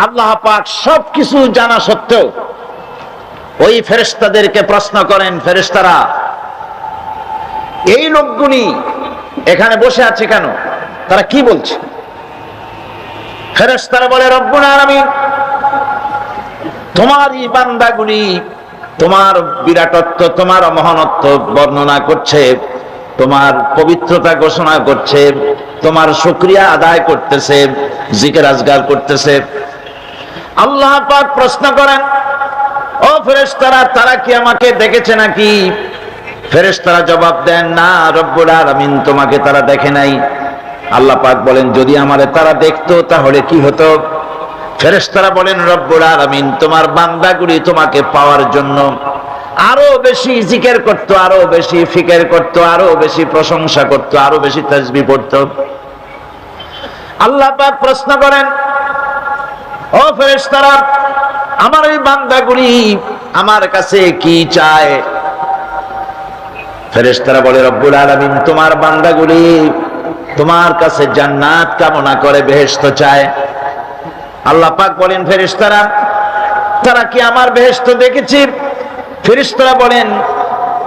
আল্লাহ পাক সবকিছু জানা সত্ত্বেও ওই ফেরেশতাদেরকে প্রশ্ন করেন, ফেরেশতারা এই লোকগুলি এখানে বসে আছে কেন, তারা কি বলছে? ফেরেশতারা বলে, রব্বুল আলামিন তোমার এই বান্দাগুলি তোমার বিরাটত্ব, তোমার মহানত্ব বর্ণনা করছে, তোমার পবিত্রতা ঘোষণা করছে, তোমার শুকরিয়া আদায় করতেছে, জিকির আজগার করতেছে। আল্লাহ পাক প্রশ্ন করেন, ও ফেরেশতারা তারা কি আমাকে দেখেছে নাকি? ফেরেশতারা জবাব দেন, না রব্বুল আলামিন তোমাকে তারা দেখে নাই। আল্লাহ পাক বলেন, যদি আমারে তারা দেখতো তাহলে কি হতো? ফেরেশতারা বলেন, রব্বুল আলামিন তোমার বান্দাগুলি তোমাকে পাওয়ার জন্য আরো বেশি জিকির করত, আরো বেশি ফিকির করত, আরো বেশি প্রশংসা করত, আরো বেশি তাসবিহ পড়ত। আল্লাহ পাক প্রশ্ন করেন, ও ফেরেশতারা আমার এই বান্দাগুলি আমার কাছে কি চায়? ফেরেশতারা বলে, রব্বুল আলামিন তোমার বান্দাগুলি তোমার কাছে জান্নাত কামনা করে, বেহেশত চায়। আল্লাহ পাক বলেন, ফেরেশতারা তারা কি আমার বেহেশত দেখেছে? ফেরেশতারা বলেন,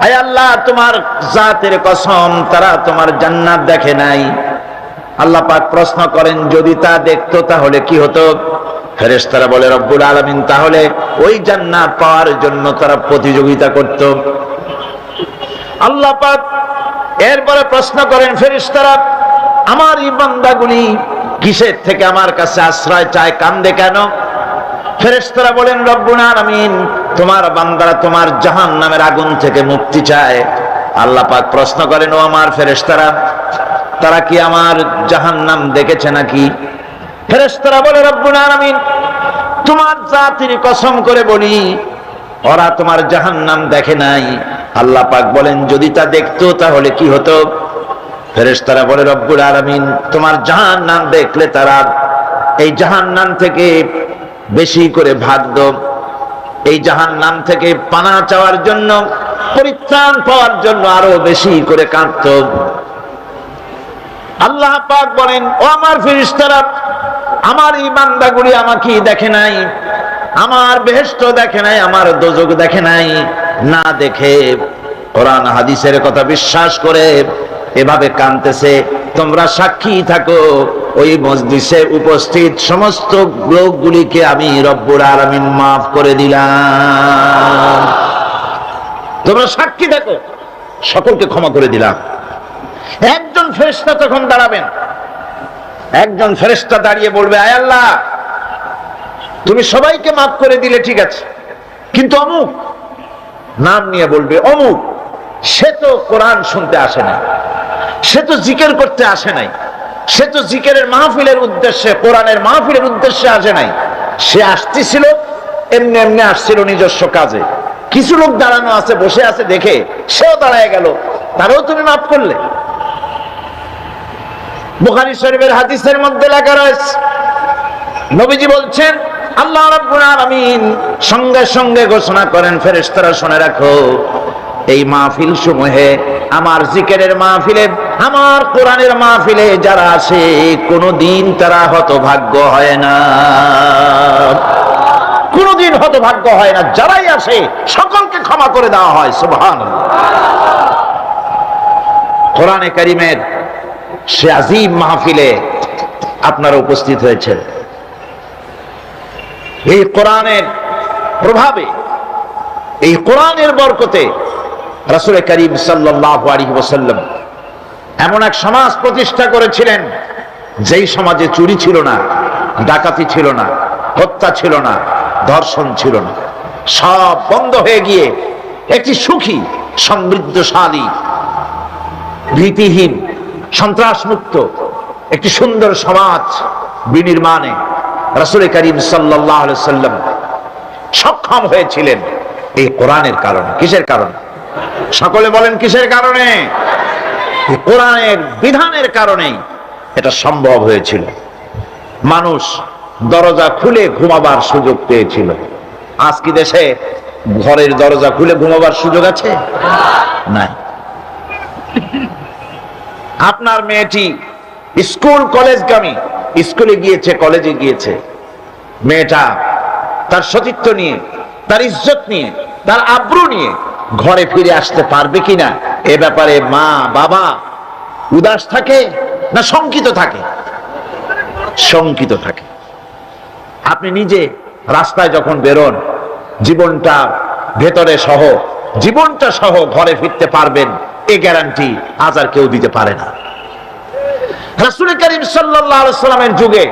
আয় আল্লাহ তোমার জাতের কসম তারা তোমার জান্নাত দেখে নাই। আল্লাহ পাক প্রশ্ন করেন, যদি তা দেখতো তাহলে কি হতো? ফেরেশতারা বলে, রব্বুল আলামিন তাহলে ওই জান্নাত পাওয়ার জন্য তারা প্রতিযোগিতা করত। আল্লাহ পাক এরপরে প্রশ্ন করেন, ফেরেশতারা আমার এই বান্দাগুলি কিসের থেকে আমার কাছে আশ্রয় চায়, কান্দে কেন? ফেরেশতারা বলেন, রব্বুল আলামিন তোমার বান্দারা তোমার জাহান্নামের আগুন থেকে মুক্তি চায়। আল্লাহ পাক প্রশ্ন করেন, ও আমার ফেরেশতারা তারা কি আমার জাহান্নাম দেখেছে নাকি? ফেরেশতারা বলে, রব্বুল আলামিন তোমার জাতির কসম করে বলি ওরা তোমার জাহান্নাম দেখে নাই। আল্লাহ পাক বলেন, যদি তা দেখতো তাহলে কি হতো? ফেরেশতারা বলে, রব্বুল আলামিন তোমার জাহান্নাম দেখলে তারা এই জাহান্নাম থেকে বেশি করে ভাগতো, এই জাহান্নাম থেকে পানা চাওয়ার জন্য, পরিত্রাণ পাওয়ার জন্য আরো বেশি করে কাঁদতো। আল্লাহ পাক বলেন, ও আমার ফেরেশতারা আমার এই বান্দাগুলি আমাকে দেখে নাই, আমার বেহেশত দেখে নাই, আমার দোজখ দেখে নাই। না দেখে কোরআন হাদিসের কথা বিশ্বাস করে এভাবে কাঁদতেছে। তোমরা সাক্ষী থাকো, ওই মজলিসে উপস্থিত সমস্ত লোকগুলিকে আমি রব্বুল আলামিন মাফ করে দিলাম। তোমরা সাক্ষী থাকো, সকলকে ক্ষমা করে দিলাম। একজন ফেরেশতা তখন দাঁড়াবেন, একজন ফেরেশতা দাঁড়িয়ে বলবে, আয় আল্লাহ তুমি সবাইকে মাফ করে দিলে ঠিক আছে, কিন্তু অমুক, নাম নিয়ে বলবে, অমুক সে তো কোরআন শুনতে আসে নাই, সে তো জিকির করতে আসে নাই, সে তো জিকিরের মাহফিলের উদ্দেশ্যে, কোরআনের মাহফিলের উদ্দেশ্যে আসে নাই, সে আসতেছিল এমনি এমনি আসছিল নিজস্ব কাজে। কিছু লোক দাঁড়ানো আছে, বসে আছে দেখে সেও দাঁড়ায় গেল, তারও তুমি মাফ করলে। বুখারী শরীফের হাদিসের মধ্যে লেখা রয়েছে, নবীজি বলছেন, আল্লাহ রাব্বুল আলামিন সঙ্গে সঙ্গে ঘোষণা করেন, ফেরেশতারা শুনে রাখো, এই মাহফিল সমূহে, আমার জিকিরের মাহফিলে, আমার কোরআনের মাহফিলে যারা আসে কোনদিন তারা হতভাগ্য হয় না, কোনদিন হতভাগ্য হয় না। যারাই আসে সকলকে ক্ষমা করে দেওয়া হয়। সুবহানাল্লাহ। কোরআনে কারীমের সে আযীম মাহফিলে আপনারা উপস্থিত হয়েছেন। এই কোরআনের প্রভাবে, এই কোরআনের বরকতে রাসূল করিম সাল্লাল্লাহু আলাইহি ওয়াসাল্লাম এমন এক সমাজ প্রতিষ্ঠা করেছিলেন, যেই সমাজে চুরি ছিল না, ডাকাতি ছিল না, হত্যা ছিল না, ধর্ষণ ছিল না, সব বন্ধ হয়ে গিয়ে একটি সুখী, সমৃদ্ধশালী, ভীতিহীন, সন্ত্রাসমুক্ত একটি সুন্দর সমাজ বিনির্মাণে রাসূল করিম সাল্লাল্লাহু আলাইহি ওয়াসাল্লাম সক্ষম হয়েছিলেন এই কোরআনের কারণে। কিসের কারণে? সকলে বলেন কিসের কারণে? কোরআনের বিধানের কারণেই এটা সম্ভব হয়েছিল। মানুষ দরজা খুলে ঘুমাবার সুযোগ পেয়েছিল। আজ কি দেশে ঘরের দরজা খুলে ঘুমাবার সুযোগ আছে? নাই। আপনার মেয়েটি স্কুল কলেজগামী, স্কুলে গিয়েছে, কলেজে গিয়েছে, মেয়েটা তার সতীত্ব নিয়ে, তার ইজ্জত নিয়ে, তার আব্রু নিয়ে ঘরে ফিরে আসতে পারবে কিনা, এ ব্যাপারে মা বাবা উদাস থাকে না শঙ্কিত থাকে? শঙ্কিত থাকে। আপনি নিজে রাস্তায় যখন বেরোন, জীবনটা ভেতরে সহ, জীবনটা সহ ঘরে ফিরতে পারবেন, এ গ্যারান্টি আজ আর কেউ দিতে পারে না। রাসূল করিম সাল্লাল্লাহু আলাইহি সাল্লামের যুগে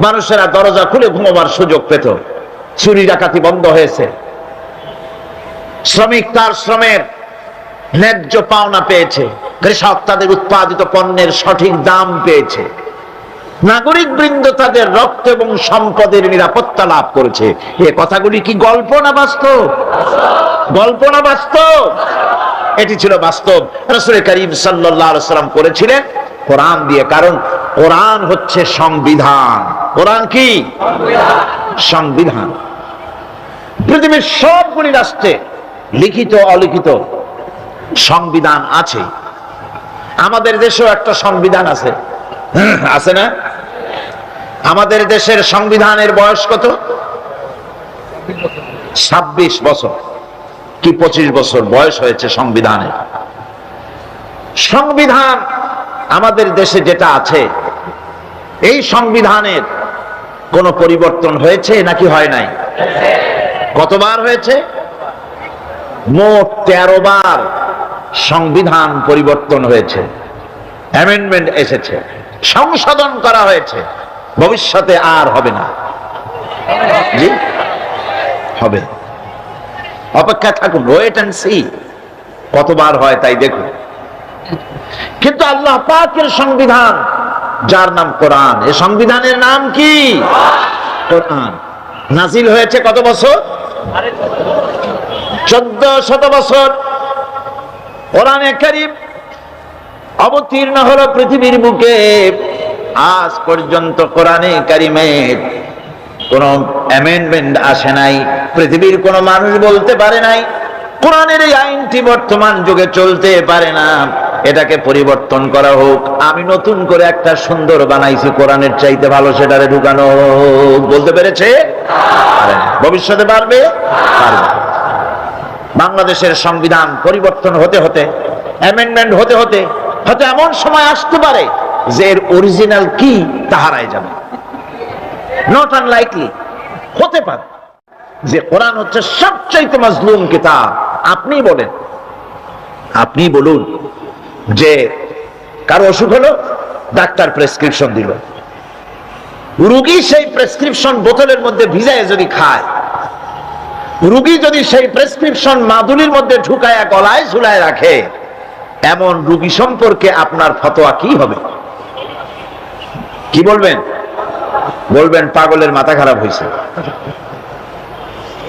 মানুষেরা দরজা খুলে ঘুমাবার সুযোগ পেত, চুরি ডাকাতি বন্ধ হয়েছে, শ্রমিক তার শ্রমের ন্যায্য পাওনা পেয়েছে, কৃষক তাদের উৎপাদিত পণ্যের সঠিক দাম পেয়েছে, নাগরিক বৃন্দ তাদের রক্ত এবং সম্পদের নিরাপত্তা লাভ করেছে। এ কথাগুলি কি গল্প না বাস্তব? গল্প না বাস্তব? এটি ছিল বাস্তব। রাসূল করিম সাল্লাল্লাহু আলাইহি সাল্লাম করেছিলেন কোরআন দিয়ে, কারণ কোরআন হচ্ছে সংবিধান। কোরআন কি? সংবিধান। পৃথিবীর সবগুলি রাষ্ট্রে লিখিত অলিখিত সংবিধান আছে। আমাদের দেশেও একটা সংবিধান আছে, আছে না? আমাদের দেশের সংবিধানের বয়স কত? 26 বছর কি 25 বছর বয়স হয়েছে সংবিধানের। সংবিধান আমাদের দেশে যেটা আছে, এই সংবিধানের কোন পরিবর্তন হয়েছে নাকি হয় নাই? কতবার হয়েছে? মোট 13 বার সংবিধান পরিবর্তন হয়েছে, অ্যামেন্ডমেন্ট এসেছে, সংশোধন করা হয়েছে। ভবিষ্যতে আর হবে না। জি হবে, অপেক্ষা থাকুন, ওয়েট এন্ড সি কতবার হয় তাই দেখুন। কিন্তু আল্লাহ পাকের সংবিধান, যার নাম কোরআন, এই সংবিধানের নাম কি? কোরআন। নাজিল হয়েছে কত বছর? 1400 বছর। কোরআনে কারীম অবতীর্ণ হলো পৃথিবীর বুকে। আজ পর্যন্ত কোরআনে কারীমের কোন অ্যামেন্ডমেন্ট আসে নাই। পৃথিবীর কোন মানুষ বলতে পারে নাই কোরআনের এই আইনটি বর্তমান যুগে চলতে পারে না, এটাকে পরিবর্তন করা হোক, আমি নতুন করে একটা সুন্দর বানাইছি, কোরআনের চাইতে ভালো, সেটারে ঢুকানো হোক। বলতে পেরেছে? ভবিষ্যতে পারবে? পারবে। বাংলাদেশের সংবিধান পরিবর্তন হতে হতে, অ্যামেন্ডমেন্ট হতে হতে হয়তো এমন সময় আসতে পারে যে এর অরিজিনাল কি তা হারায় যাবে। নট আনলাইকলি, হতে পারে যে কোরআন হচ্ছে সবচাইতে মাজলুম কিতাব। আপনি বলেন, আপনি বলুন যে কারো অসুখ হলো, ডাক্তার প্রেসক্রিপশন দিল, রোগী সেই প্রেসক্রিপশন বোতলের মধ্যে ভিজায় যদি খায়, রোগী যদি সেই প্রেসক্রিপশন মাদুলির মধ্যে ঢুকায়া গলায় ঝুলায় রাখে, এমন রোগী সম্পর্কে আপনার ফতোয়া কি হবে? কি বলবেন? বলবেন পাগলের মাথা খারাপ হয়েছে।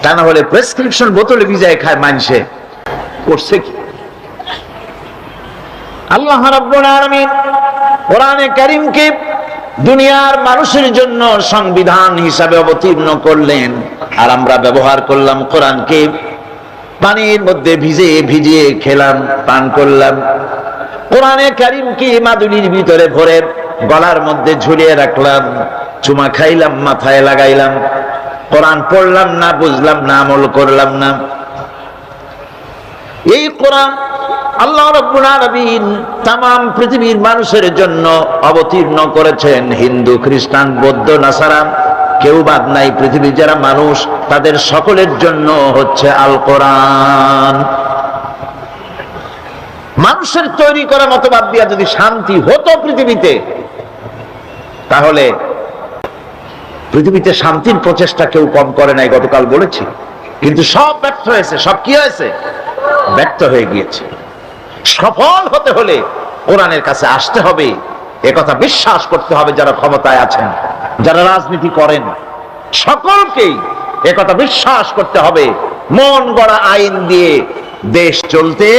তা না হলে প্রেসক্রিপশন বোতলে ভিজায় খায় মানুষে, করছে কি? আল্লাহ রাব্বুল আলামিন কোরআনে কারীমকে দুনিয়ার মানুষের জন্য সংবিধান হিসাবে অবতীর্ণ করলেন, আর আমরা ব্যবহার করলাম কোরআনকে, পানির মধ্যে ভিজিয়ে ভিজিয়ে খেলাম, পান করলাম। কোরআনে কারীমকে মাদুলির ভিতরে ভরে গলার মধ্যে ঝুলিয়ে রাখলাম, চুমা খাইলাম, মাথায় লাগাইলাম, কোরআন পড়লাম না, বুঝলাম না, আমল করলাম না। এই কোরআন আল্লাহ রাব্বুল আলামিন তামাম পৃথিবীর মানুষের জন্য অবতীর্ণ করেছেন। হিন্দু, খ্রিস্টান, বৌদ্ধ, নাসারা কেউ বাদ নাই। পৃথিবীর যারা মানুষ তাদের সকলের জন্য হচ্ছে আল কোরআন। মানুষের তৈরি করা মতবাদ দিয়া যদি শান্তি হতো পৃথিবীতে, তাহলে পৃথিবীতে শান্তির প্রচেষ্টা কেউ কম করে নাই, গতকাল বলেছি। কিন্তু সব ব্যর্থ হয়েছে। সব কি হয়েছে? ব্যর্থ হয়ে গিয়েছে। সফল হতে হলে কোরআনের কাছে আসতে হবে, একথা বিশ্বাস করতে হবে যারা ক্ষমতায় আছেন, যারা রাজনীতি করেন, সকলকেই একথা বিশ্বাস করতে হবে, মন গড়া আইন দিয়ে দেশ চলতে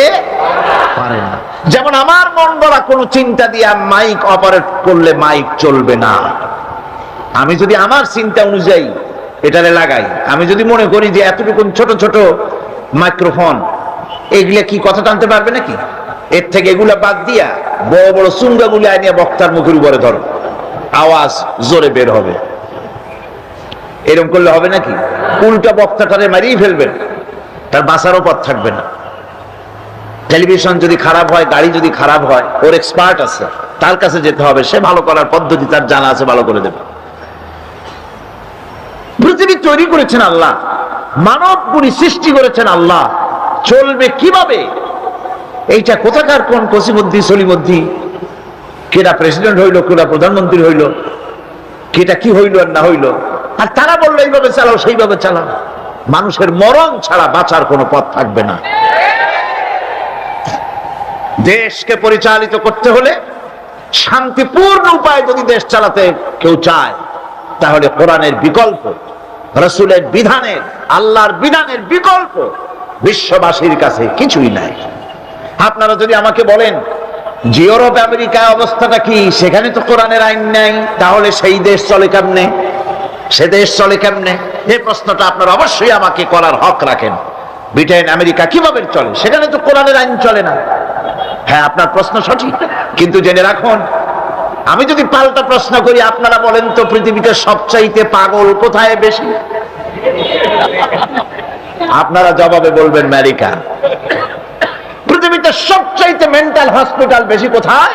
পারে না। যেমন আমার মন গড়া কোনো চিন্তা দিয়ে মাইক অপারেট করলে মাইক চলবে না। আমি যদি আমার চিন্তা অনুযায়ী এটারে লাগাই, আমি যদি মনে করি যে এতটুকু ছোট ছোট মাইক্রোফোন, এগুলা কি কথা টানতে পারবে নাকি? এর থেকে এগুলা বাদ দিয়া বড় বড় চুঙ্গাগুলি আনিয়া বক্তার মুখের উপরে ধরো, আওয়াজ জোরে বের হবে। এরকম করলে হবে নাকি? উল্টা বক্তাটারে মারিয়ে ফেলবেন, তার বাঁচারও পথ থাকবে না। টেলিভিশন যদি খারাপ হয়, গাড়ি যদি খারাপ হয়, ওর এক্সপার্ট আছে, তার কাছে যেতে হবে, সে ভালো করার পদ্ধতি তার জানা আছে, ভালো করে দেবে। পৃথিবী তৈরি করেছেন আল্লাহ, মানব গুলি সৃষ্টি করেছেন আল্লাহ, চলবে কিভাবে? এইটা কোথাকার কোন কসিমুদ্দি সলিমুদ্দি, কেটা প্রেসিডেন্ট হইল, কেটা প্রধানমন্ত্রী হইল, কেটা কি হইল আর না হইল, আর তারা বললো এইভাবে চালাও সেইভাবে চালাও। মানুষের মরণ ছাড়া বাঁচার কোনো পথ থাকবে না। দেশকে পরিচালিত করতে হলে শান্তিপূর্ণ উপায়ে যদি দেশ চালাতে কেউ চায়, তাহলে কোরআনের বিকল্প, রাসূলের বিধানের, আল্লাহর বিধানের বিকল্প বিশ্ববাসীর কাছে কিছুই নাই। আপনারা যদি আমাকে বলেন যে ইউরোপ আমেরিকায় অবস্থাটা কি, সেখানে তো কোরআনের আইন নাই, তাহলে সেই দেশ চলে কেমনে, সে দেশ চলে কেমনে? এই প্রশ্নটা আপনারা অবশ্যই আমাকে করার হক রাখেন। ব্রিটেন আমেরিকা কিভাবে চলে? সেখানে তো কোরআনের আইন চলে না। হ্যাঁ, আপনার প্রশ্ন সঠিক, কিন্তু জেনে রাখুন, আমি যদি পাল্টা প্রশ্ন করি, আপনারা বলেন তো পৃথিবীতে সবচাইতে পাগল কোথায় বেশি? আপনারা জবাবে বলবেন আমেরিকা। পৃথিবীতে সবচাইতে মেন্টাল হসপিটাল বেশি কোথায়?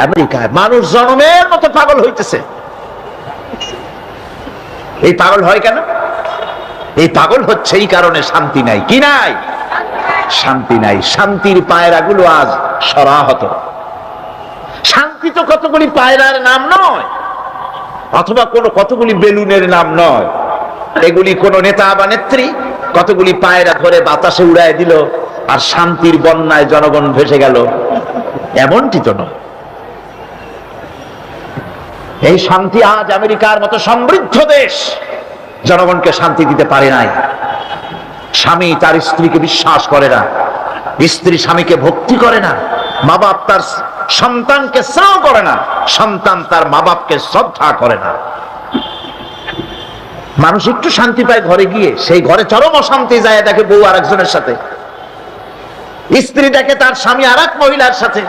আমেরিকায়। মানুষ জন্মের মতো পাগল হইতেছে। এই পাগল হয় কেন? এই পাগল হচ্ছে এই কারণে শান্তি নাই। কি নাই? শান্তি নাই। শান্তির পায়রাগুলো আজ সরাহত। শান্তি তো কতগুলি পায়রার নাম নয়, অথবা কতগুলি বেলুনের নাম নয়। এগুলি কোন নেতা বা নেত্রী কতগুলি পায়রা ধরে বাতাসে উড়ায় দিল আর শান্তির বন্যায় জনগণ ভেসে গেল, এমনটি তো নয়। এই শান্তি আজ আমেরিকার মতো সমৃদ্ধ দেশ জনগণকে শান্তি দিতে পারে নাই। স্বামী তার স্ত্রীকে বিশ্বাস করে না, স্ত্রী স্বামীকে ভক্তি করে না, মা বাপ তার সন্তানকে স্নেহ করে না, সন্তান তার মা বাপকে শ্রদ্ধা করে না। মানুষ একটু শান্তি পায় ঘরে গিয়ে, সেই ঘরে চরম অশান্তি যায়, দেখে বউ আর একজনের সাথে, স্ত্রী দেখে তার স্বামী আর এক মহিলার সাথে।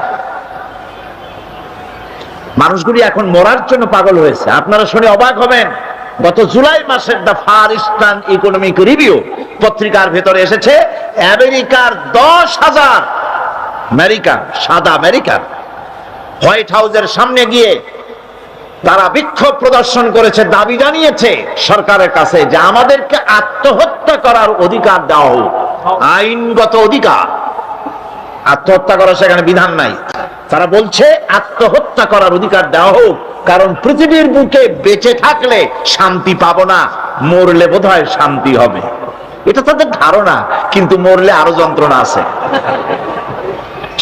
মানুষগুলি এখন মরার জন্য পাগল হয়েছে। আপনারা শুনে অবাক হবেন, গত জুলাই মাসের the Far Eastern Economic Review পত্রিকার ভেতরে এসেছে, আমেরিকার 10,000 আমেরিকান, সাদা আমেরিকান হোয়াইট হাউসের সামনে গিয়ে তারা বিক্ষোভ প্রদর্শন করেছে, দাবি জানিয়েছে সরকারের কাছে যে আমাদেরকে আত্মহত্যা করার অধিকার দেওয়া হোক, আইনগত অধিকার। আত্মহত্যা করার সেখানে বিধান নাই। তারা বলছে আত্মহত্যা করার অধিকার দেওয়া হোক, কারণ পৃথিবীর বুকে বেঁচে থাকলে শান্তি পাবো না, মরলে বোধহয় শান্তি হবে। এটা তাদের ধারণা, কিন্তু মরলে আরো যন্ত্রণা আছে,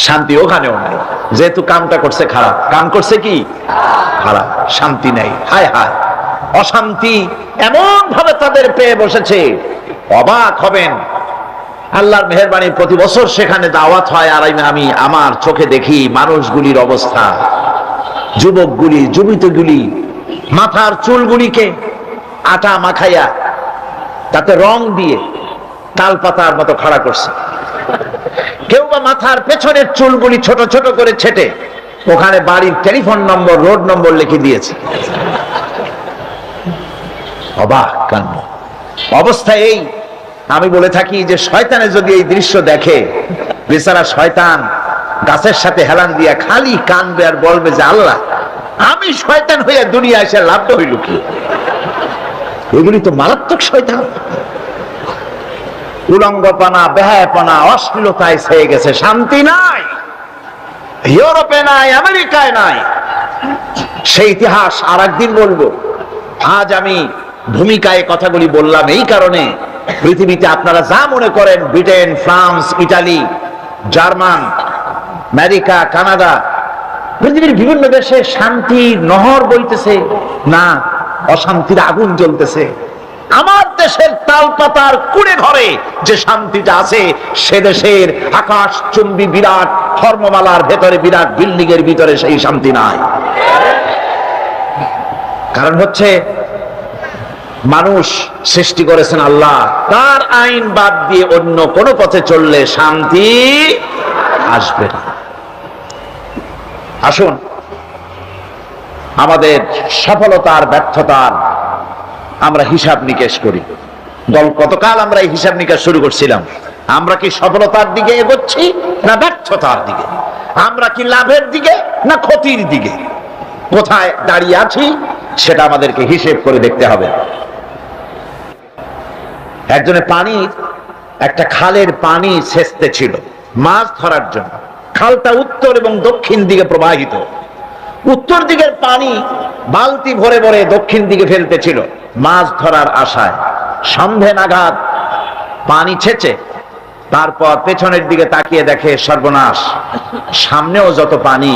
শান্তি ওখানেও নাই। যেহেতু কামটা করছে খারাপ, কাম করছে কি খারাপ, শান্তি নেই। হায় হায়, অশান্তি এমন ভাবে তাদের পেয়ে বসেছে, অবাক হবেন। আল্লাহর মেহেরবানি, প্রতি বছর সেখানে দাওয়াত হয়, আর আমি আমার চোখে দেখি মানুষগুলির অবস্থা। যুবকগুলি, যুবিতগুলি মাথার চুলগুলিকে আটা মাখাইয়া তাতে রং দিয়ে তাল পাতার মতো খাড়া করছে। কেউ বা মাথার পেছনের চুলগুলি ছোট ছোট করে ছেটে ওখানে বাড়ির টেলিফোন নম্বর, রোড নম্বর লিখে দিয়েছে। অবাক কাণ্ড অবস্থা। এই আমি বলে থাকি যে শয়তানে যদি এই দৃশ্য দেখে, বেচারা শয়তান গাছের সাথে হেলান দিয়া খালি কানবে আর বলবে যে আল্লাহ, আমি শয়তান হইয়া দুনিয়া এসে লাভটা হইল কি? এগুলি তো মারাত্মক শয়তান। উলঙ্গপনা, বেহায়াপনা, অশ্লীলতায় ছেয়ে গেছে। শান্তি নাই, ইউরোপে নাই, আমেরিকায় নাই। সেই ইতিহাস আর একদিন বলবো। আজ আমি ভূমিকায় কথাগুলি বললাম এই কারণে, পৃথিবীতে আপনারা যা মনে করেন, Britain, France, Italy, German, America, Canada, পৃথিবীর বিভিন্ন দেশে শান্তি নহর বইতেছে না, অশান্তির আগুন জ্বলতেছে। আমার দেশের তালপাতার কুড়ে ঘরে যে শান্তিটা আছে, সে দেশের আকাশ চুম্বী বিরাট ধর্মমালার ভেতরে, বিরাট বিল্ডিং এর ভিতরে সেই শান্তি নাই। কারণ হচ্ছে মানুষ সৃষ্টি করেছেন আল্লাহ, তার আইন বাদ দিয়ে অন্য কোন পথে চললে শান্তি আসবে না। আসুন, আমাদের সফলতার ব্যর্থতার আমরা হিসাব নিকেশ করি। গতকাল আমরা এই হিসাব নিকেশ শুরু করছিলাম। আমরা কি সফলতার দিকে এগোচ্ছি না ব্যর্থতার দিকে? আমরা কি লাভের দিকে না ক্ষতির দিকে? কোথায় দাঁড়িয়ে আছি সেটা আমাদেরকে হিসেব করে দেখতে হবে। একজনের পানির একটা খালের পানি সেচতে ছিল মাছ ধরার জন্য। খালটা উত্তর এবং দক্ষিণ দিকে প্রবাহিত। উত্তর দিকের পানি বালতি ভরে ভরে দক্ষিণ দিকে ফেলতে ছিল মাছ ধরার আশায়। সন্ধে নাগাদ পানি ছেচে তারপর পেছনের দিকে তাকিয়ে দেখে সর্বনাশ, সামনেও যত পানি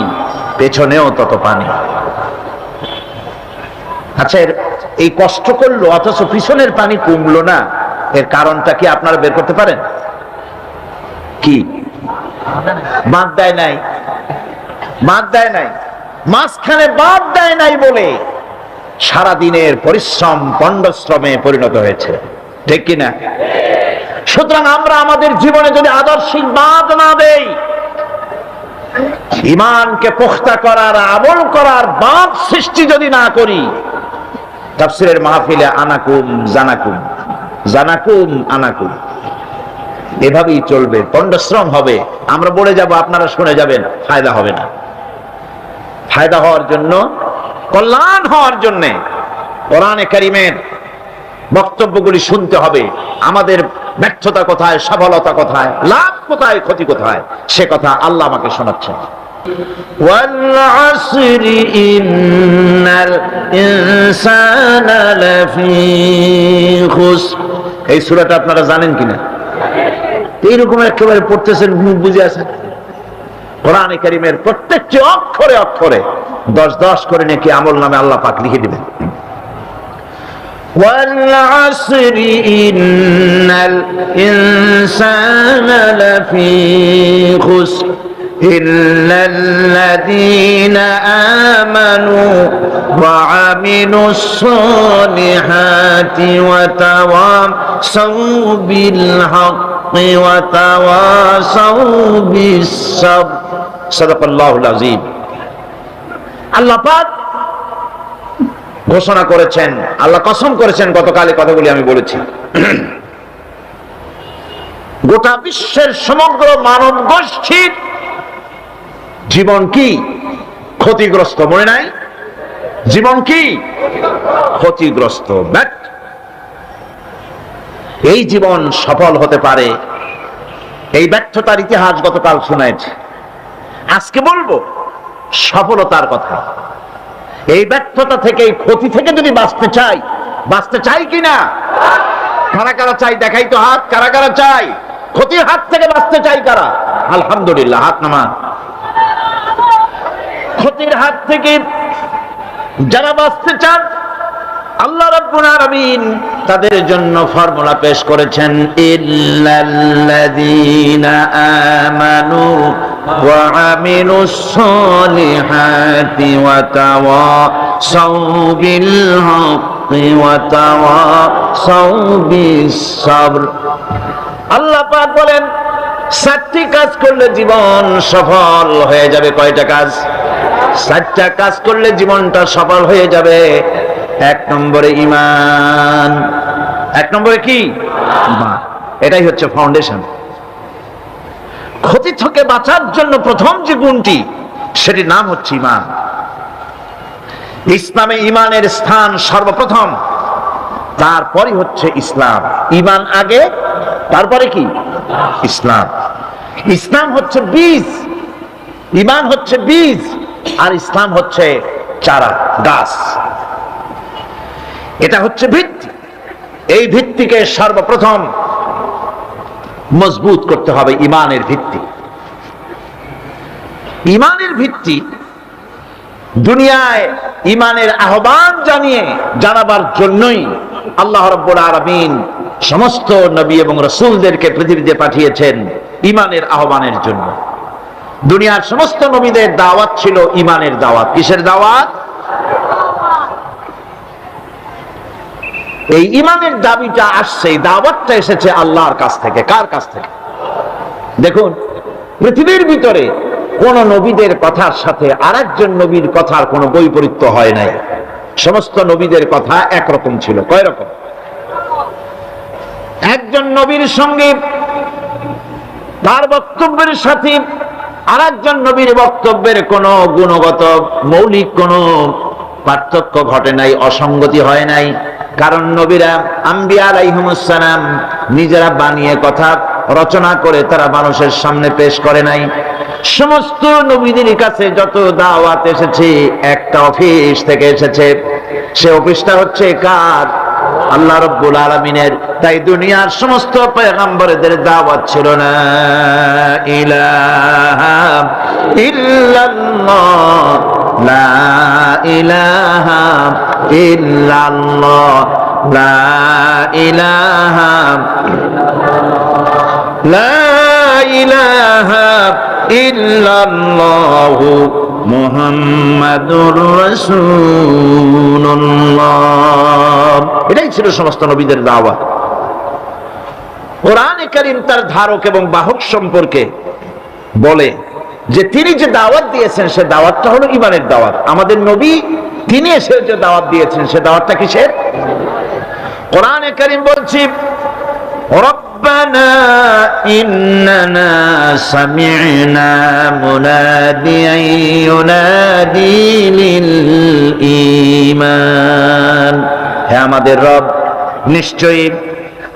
পেছনেও তত পানি। আচ্ছা, এই কষ্ট করলো অথচ পিছনের পানি কমলো না, এর কারণটা কি আপনারা বের করতে পারেন? কি? বাদ দেয় নাই, বাদ দেয় নাই, মাঝখানে বাদ দেয় নাই বলে সারাদিনের পরিশ্রম পণ্ডশ্রমে পরিণত হয়েছে, ঠিক কিনা? সুতরাং আমরা আমাদের জীবনে যদি আদর্শিক বাদ না দেই, ঈমানকে পুখতা করার আমল করার বাদ সৃষ্টি যদি না করি, তাফসীরের মাহফিলে আনাকুম জানাকুম জানাকুম আনাকুম এভাবেই চলবে, পণ্ডশ্রম হবে, আমরা বলে যাব আপনারা শুনে যাবেন, ফায়দা হবে না। ফায়দা হওয়ার জন্য, কল্যাণ হওয়ার জন্য কোরআনে কারীমের বক্তব্যগুলি শুনতে হবে। আমাদের ব্যর্থতা কোথায়, সফলতা কোথায়, লাভ কোথায়, ক্ষতি কোথায়, সে কথা আল্লাহ আমাকে শোনাচ্ছেন। ওয়াল আসরি ইন্নাল ইনসানা লাফি খুসর। এই সূরাটা আপনারা জানেন কিনা? এইরকম একেবারে পড়তেছেন, মুখ বুঝে আছেন। কোরআনে কারীমের প্রত্যেকটি অক্ষরে অক্ষরে 10-10 করে নাকি আমল নামে আল্লাহ পাক লিখে দিবেন। والعصر إن الإنسان لفي خسر إلا الذين آمنوا وعملوا الصالحات وتواصوا بالحق وتواصوا بالصبر صدق الله العظيم। আল্লাহ পাক ঘোষণা করেছেন, আল্লাহ কসম করেছেন, গতকালে কথাগুলি আমি বলেছি, গোটা বিশ্বের সমগ্র মানব গোষ্ঠীর জীবন কি ক্ষতিগ্রস্ত, মনে নাই? জীবন কি ক্ষতিগ্রস্ত, এই জীবন সফল হতে পারে, এই ব্যর্থতার ইতিহাস গতকাল শুনেছি। আজকে বলবো সফলতার কথা। এই ব্যর্থতা থেকে, এই ক্ষতি থেকে যদি বাঁচতে চাই কিনা? কারা কারা চাই দেখাই তো হাত। কারা কারা চাই ক্ষতির হাত থেকে বাঁচতে চাই? কারা? আলহামদুলিল্লাহ, হাত নামান। ক্ষতির হাত থেকে যারা বাঁচতে চান, আল্লাহ রাব্বুল আলামিন তাদের জন্য ফর্মুলা পেশ করেছেন, ইল্লাল্লাযীনা আমানু ওয়া আমিলুস সালিহাতি ওয়া তাওয়াসাউ বিল হাক্কি ওয়া তাওয়াসাউ বিস সাবর। আল্লাহ পাক বলেন 7টি কাজ করলে জীবন সফল হয়ে যাবে। কয়টা কাজ? 7টা কাজ করলে জীবনটা সফল হয়ে যাবে। 1 নম্বরে ঈমান। 1 নম্বরে কি? ঈমান। এটাই হচ্ছে ফাউন্ডেশন। ক্ষতি থেকে বাঁচার জন্য প্রথম যে গুণটি, সেটির নাম হচ্ছে ঈমান। ইসলামে ঈমানের স্থান সর্বপ্রথম, তারপরে হচ্ছে ইসলাম। ঈমান আগে, তারপরে কি? ইসলাম। ইসলাম হচ্ছে বীজ, ঈমান হচ্ছে বীজ, আর ইসলাম হচ্ছে চারা, গাছ। এটা হচ্ছে ভিত্তি। এই ভিত্তিকে সর্বপ্রথম মজবুত করতে হবে। ঈমানের ভিত্তি, ঈমানের ভিত্তি দুনিয়ায় ঈমানের আহ্বান জানাবার জন্যই আল্লাহ রাব্বুল আলামিন সমস্ত নবী এবং রাসূলদেরকে পৃথিবীতে পাঠিয়েছেন ঈমানের আহ্বানের জন্য। দুনিয়ার সমস্ত নবীদের দাওয়াত ছিল ঈমানের দাওয়াত। কিসের দাওয়াত? এই ঈমানের দাবিটা আসছে, এই দাওয়াতটা এসেছে আল্লাহর কাছ থেকে। কার কাছ থেকে? দেখুন, পৃথিবীর ভিতরে কোন নবীদের কথার সাথে আরেকজন নবীর কথার কোনো বৈপরীত্য হয় নাই। সমস্ত নবীদের কথা একরকম ছিল। কয় রকম? একজন নবীর সঙ্গে তার বক্তব্যের সাথে আর একজন নবীর বক্তব্যের কোনো গুণগত মৌলিক কোনো পার্থক্য ঘটে নাই, অসঙ্গতি হয় নাই। কারণ নবীরা আম্বিয়া আলাইহিমুস সালাম নিজেরা বানিয়ে কথা রচনা করে তারা মানুষের সামনে পেশ করে নাই। সমস্ত নবীদের কাছে যত দাওয়াত এসেছে একটা অফিস থেকে এসেছে, সে অফিসটা হচ্ছে কার? আল্লাহ রাব্বুল আলামিনের। তাই দুনিয়ার সমস্ত পয়গম্বরদের দাওয়াত ছিল না ইলাহা ইল্লাল্লাহ, লা ইলাহা ইল্লাল্লাহ, লা ইলাহা, লা ইলাহা ইল্লাল্লাহু মুহাম্মাদুর রাসূলুল্লাহ। এটাই ছিল সমস্ত নবীদের দাওয়াত। কোরআনে কারীম তার ধারক এবং বাহক সম্পর্কে বলে যে তিনি যে দাওয়াত দিয়েছেন সে দাওয়াতটা হলো ঈমানের দাওয়াত। আমাদের নবী তিনি এসে যে দাওয়াত দিয়েছেন সে দাওয়াতটা কিসের? কোরআনে কারীম বলছি, ربنا إننا سمعنا مناديا ينادي للإيمان। হে আমাদের রব, নিশ্চয়ই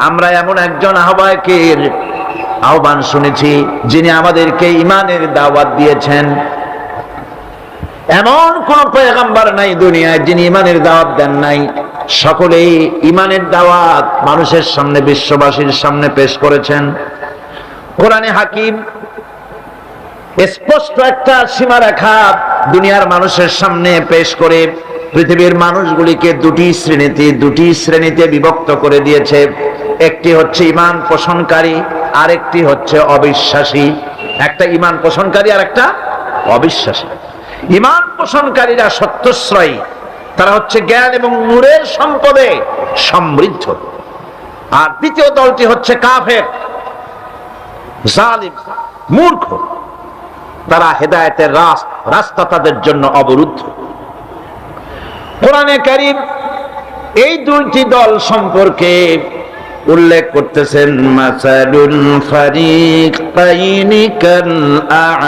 আমরা এমন একজন আহ্বায়কের আহ্বান শুনেছি যিনি আমাদেরকে ঈমানের দাওয়াত দিয়েছেন। এমন কোন পয়গম্বর নাই দুনিয়ায় যিনি ঈমানের দাওয়াত দেন নাই। সকলেই ঈমানের দাওয়াত মানুষের সামনে, বিশ্ববাসীর সামনে পেশ করেছেন। কোরআনে হাকিম স্পষ্ট একটা সীমারেখা দুনিয়ার মানুষের সামনে পেশ করে পৃথিবীর মানুষগুলিকে দুটি শ্রেণীতে বিভক্ত করে দিয়েছে। একটি হচ্ছে ঈমান পোষণকারী, আরেকটি হচ্ছে অবিশ্বাসী। একটা ঈমান পোষণকারী আর একটা অবিশ্বাসী। ঈমান পোষণকারীরা সত্যশ্রয়ী, তারা হচ্ছে জ্ঞান এবং নূরের সম্পদে সমৃদ্ধ। আর দ্বিতীয় দলটি হচ্ছে কাফের, জালিম, মূর্খ। তারা হেদায়েতের রাস্তা তাদের জন্য অবরুদ্ধ। কোরআনে কারীম এই দুইটি দল সম্পর্কে উল্লেখ করতেছেন, মাসালুল ফারিকাইনি কাল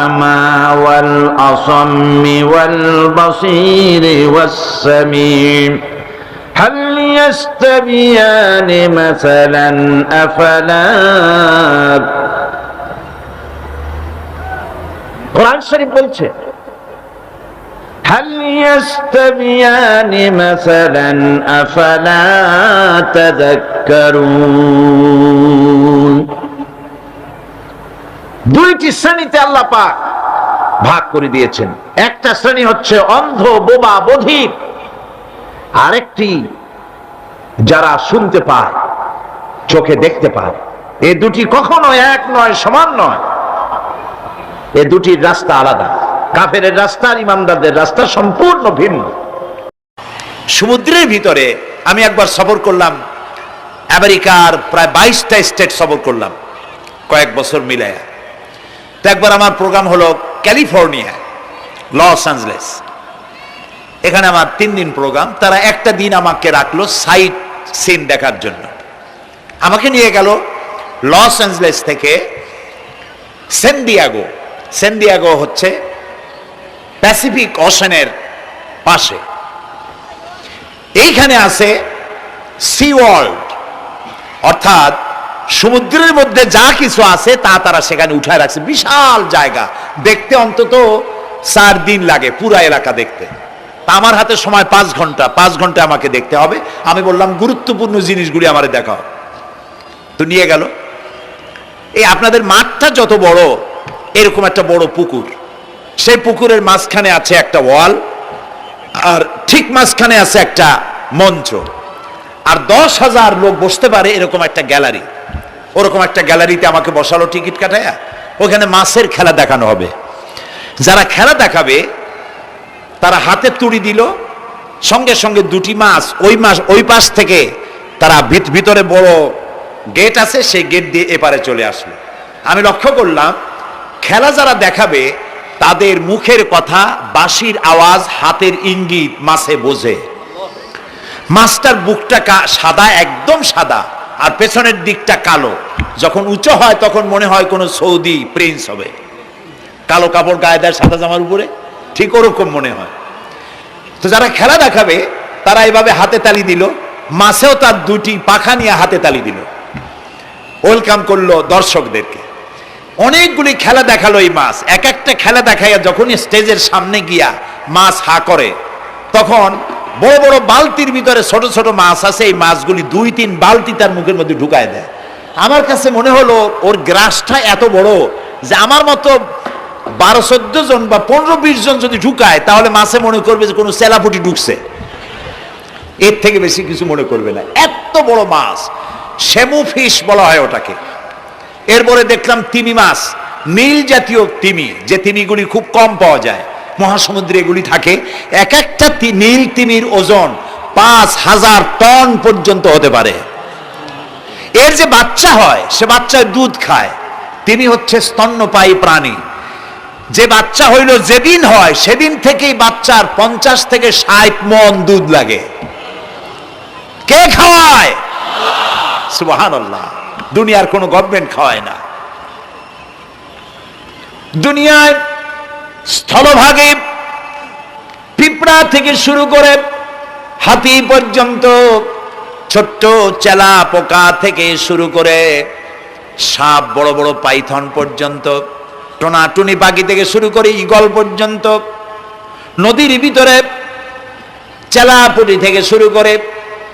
আ'মা ওয়াল আসাম্মি ওয়াল বাসীরি ওয়াস সামিম হাল ইয়াস্তাবিয়ানি মাসালান আফালা। কোরআন শরীফ বলছে, هل يستويان مثلا أفلا تذكرون। দুইটি শ্রেণীতে আল্লাহ পাক ভাগ করে দিয়েছেন। একটা শ্রেণী হচ্ছে অন্ধ, বোবা, বধির। আরেকটি যারা শুনতে পায়, চোখে দেখতে পায়। এই দুটি কখনো এক নয়, সমান নয়। এই দুটির রাস্তা আলাদা। কাফেরের রাস্তা আর ইমানদারদের রাস্তা সম্পূর্ণ ভিন্ন। সমুদ্রের ভিতরে আমি একবার সফর করলাম, আমেরিকার প্রায় 22টা স্টেট সফর করলাম কয়েক বছর মিলায়া। তো একবার আমার প্রোগ্রাম হলো ক্যালিফোর্নিয়া, লস অ্যাঞ্জেলেস। এখানে আমার 3 দিন প্রোগ্রাম। তারা একটা দিন আমাকে রাখলো সাইট সিন দেখার জন্য। আমাকে নিয়ে গেল লস অ্যাঞ্জেলেস থেকে সান দিয়েগো। সান দিয়েগো হচ্ছে প্যাসিফিক ওশানের পাশে। এইখানে আছে সি ওয়ার্ল্ড, অর্থাৎ সমুদ্রের মধ্যে যা কিছু আছে তা তারা সেখানে উঠায় রাখছে। বিশাল জায়গা, দেখতে অন্তত 4 দিন লাগে পুরা এলাকা দেখতে। তা আমার হাতে সময় 5 ঘন্টা। 5 ঘন্টা আমাকে দেখতে হবে। আমি বললাম গুরুত্বপূর্ণ জিনিসগুলি আমারে দেখাও। তো নিয়ে গেল। এই আপনাদের মাঠটা যত বড়, এরকম একটা বড় পুকুর। সেই পুকুরের মাঝখানে আছে একটা ওয়াল, আর ঠিক মাঝখানে আছে একটা মঞ্চ, আর 10,000 লোক বসতে পারে এরকম একটা গ্যালারি। ওরকম একটা গ্যালারিতে আমাকে বসালো টিকিট কাটায়া। ওখানে মাছের খেলা দেখানো হবে। যারা খেলা দেখাবে তারা হাতে তুড়ি দিল, সঙ্গে সঙ্গে 2টি মাছ ওই পাশ থেকে তারা ভিতরে বড় গেট আছে, সেই গেট দিয়ে এপারে চলে আসলো। আমি লক্ষ্য করলাম খেলা যারা দেখাবে তাদের মুখের কথা, বাঁশির আওয়াজ, হাতের ইঙ্গিত মাছে বোঝে। মাছটার বুকটা সাদা, একদম সাদা, আর পেছনের দিকটা কালো। যখন উঁচু হয় তখন মনে হয় কোনো সৌদি প্রিন্স হবে, কালো কাপড় গায়ে দেয় সাদা জামার উপরে, ঠিক ওরকম মনে হয়। তো যারা খেলা দেখাবে তারা এভাবে হাতে তালি দিল, মাছেও তার দুটি পাখা নিয়ে হাতে তালি দিল, ওয়েলকাম করলো দর্শকদেরকে। অনেকগুলি খেলা দেখালো এই মাছ। এক একটা খেলা দেখাইয়া যখন স্টেজের সামনে গিয়া মাছ হা করে, তখন বড় বড় বালতির ভিতরে ছোট ছোট মাছ আছে, এই মাছগুলি 2-3 বালতি তার মুখের মধ্যে ঢুকায় দেয়। আমার কাছে মনে হলো ওর গ্রাসটা এত বড় যে আমার মতো 12-14 জন বা 15-20 জন যদি ঢুকায়, তাহলে মাছে মনে করবে যে কোনো সেলাপুটি ঢুকছে, এর থেকে বেশি কিছু মনে করবে না। এত বড় মাছ, শ্যামু ফিশ বলা হয় ওটাকে। এরপরে দেখলাম তিমি মাছ, নীল জাতীয় তিমি, যে তিমিগুলি খুব কম পাওয়া যায় মহাসমুদ্রে, এগুলি থাকে। এক একটা নীল তিমির ওজন 5000 টন পর্যন্ত হতে পারে। এর যে বাচ্চা হয় সে বাচ্চার দুধ খায়। তিমি হচ্ছে স্তন্যপায়ী প্রাণী। যে বাচ্চা হইল যেদিন হয় সেদিন থেকেই বাচ্চার 50 থেকে 60 মণ দুধ লাগে। কে খাওয়ায়? সুবহানাল্লাহ। দুনিয়ার কোনো গভর্নমেন্ট খাওয়ায় না। দুনিয়ায় স্থলভাগে পিঁপড়া থেকে শুরু করে হাতি পর্যন্ত, ছোট্ট চেলা পোকা থেকে শুরু করে সাপ, বড় বড় পাইথন পর্যন্ত, টোনাটুনি পাখি থেকে শুরু করে ঈগল পর্যন্ত, নদীর ভিতরে চেলাপুটি থেকে শুরু করে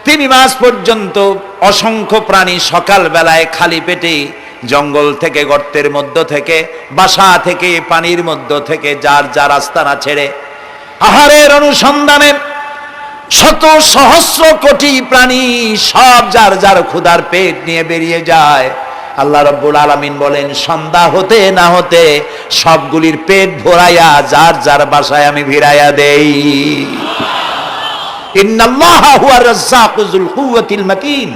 তিমি মাছ পর্যন্ত অসংখ্য প্রাণী সকাল বেলায় খালি পেটে জঙ্গল থেকে, গর্তের মধ্য থেকে, বাসা থেকে, পানির মধ্য থেকে যার যার আস্তানা ছেড়ে আহারের অনুসন্ধানে শত সহস্র কোটি প্রাণী সব যার যার ক্ষুধার পেট নিয়ে বেরিয়ে যায়। আল্লাহ রাব্বুল আলামিন বলেন, সন্ধ্যা হতে না হতে সবগুলির পেট ভরাইয়া যার যার বাসায় আমি ভিড়াইয়া দেই। ইন্নাল্লাহা হুয়ার রাজ্জাকু যুল কুওয়াতিল মাতিন।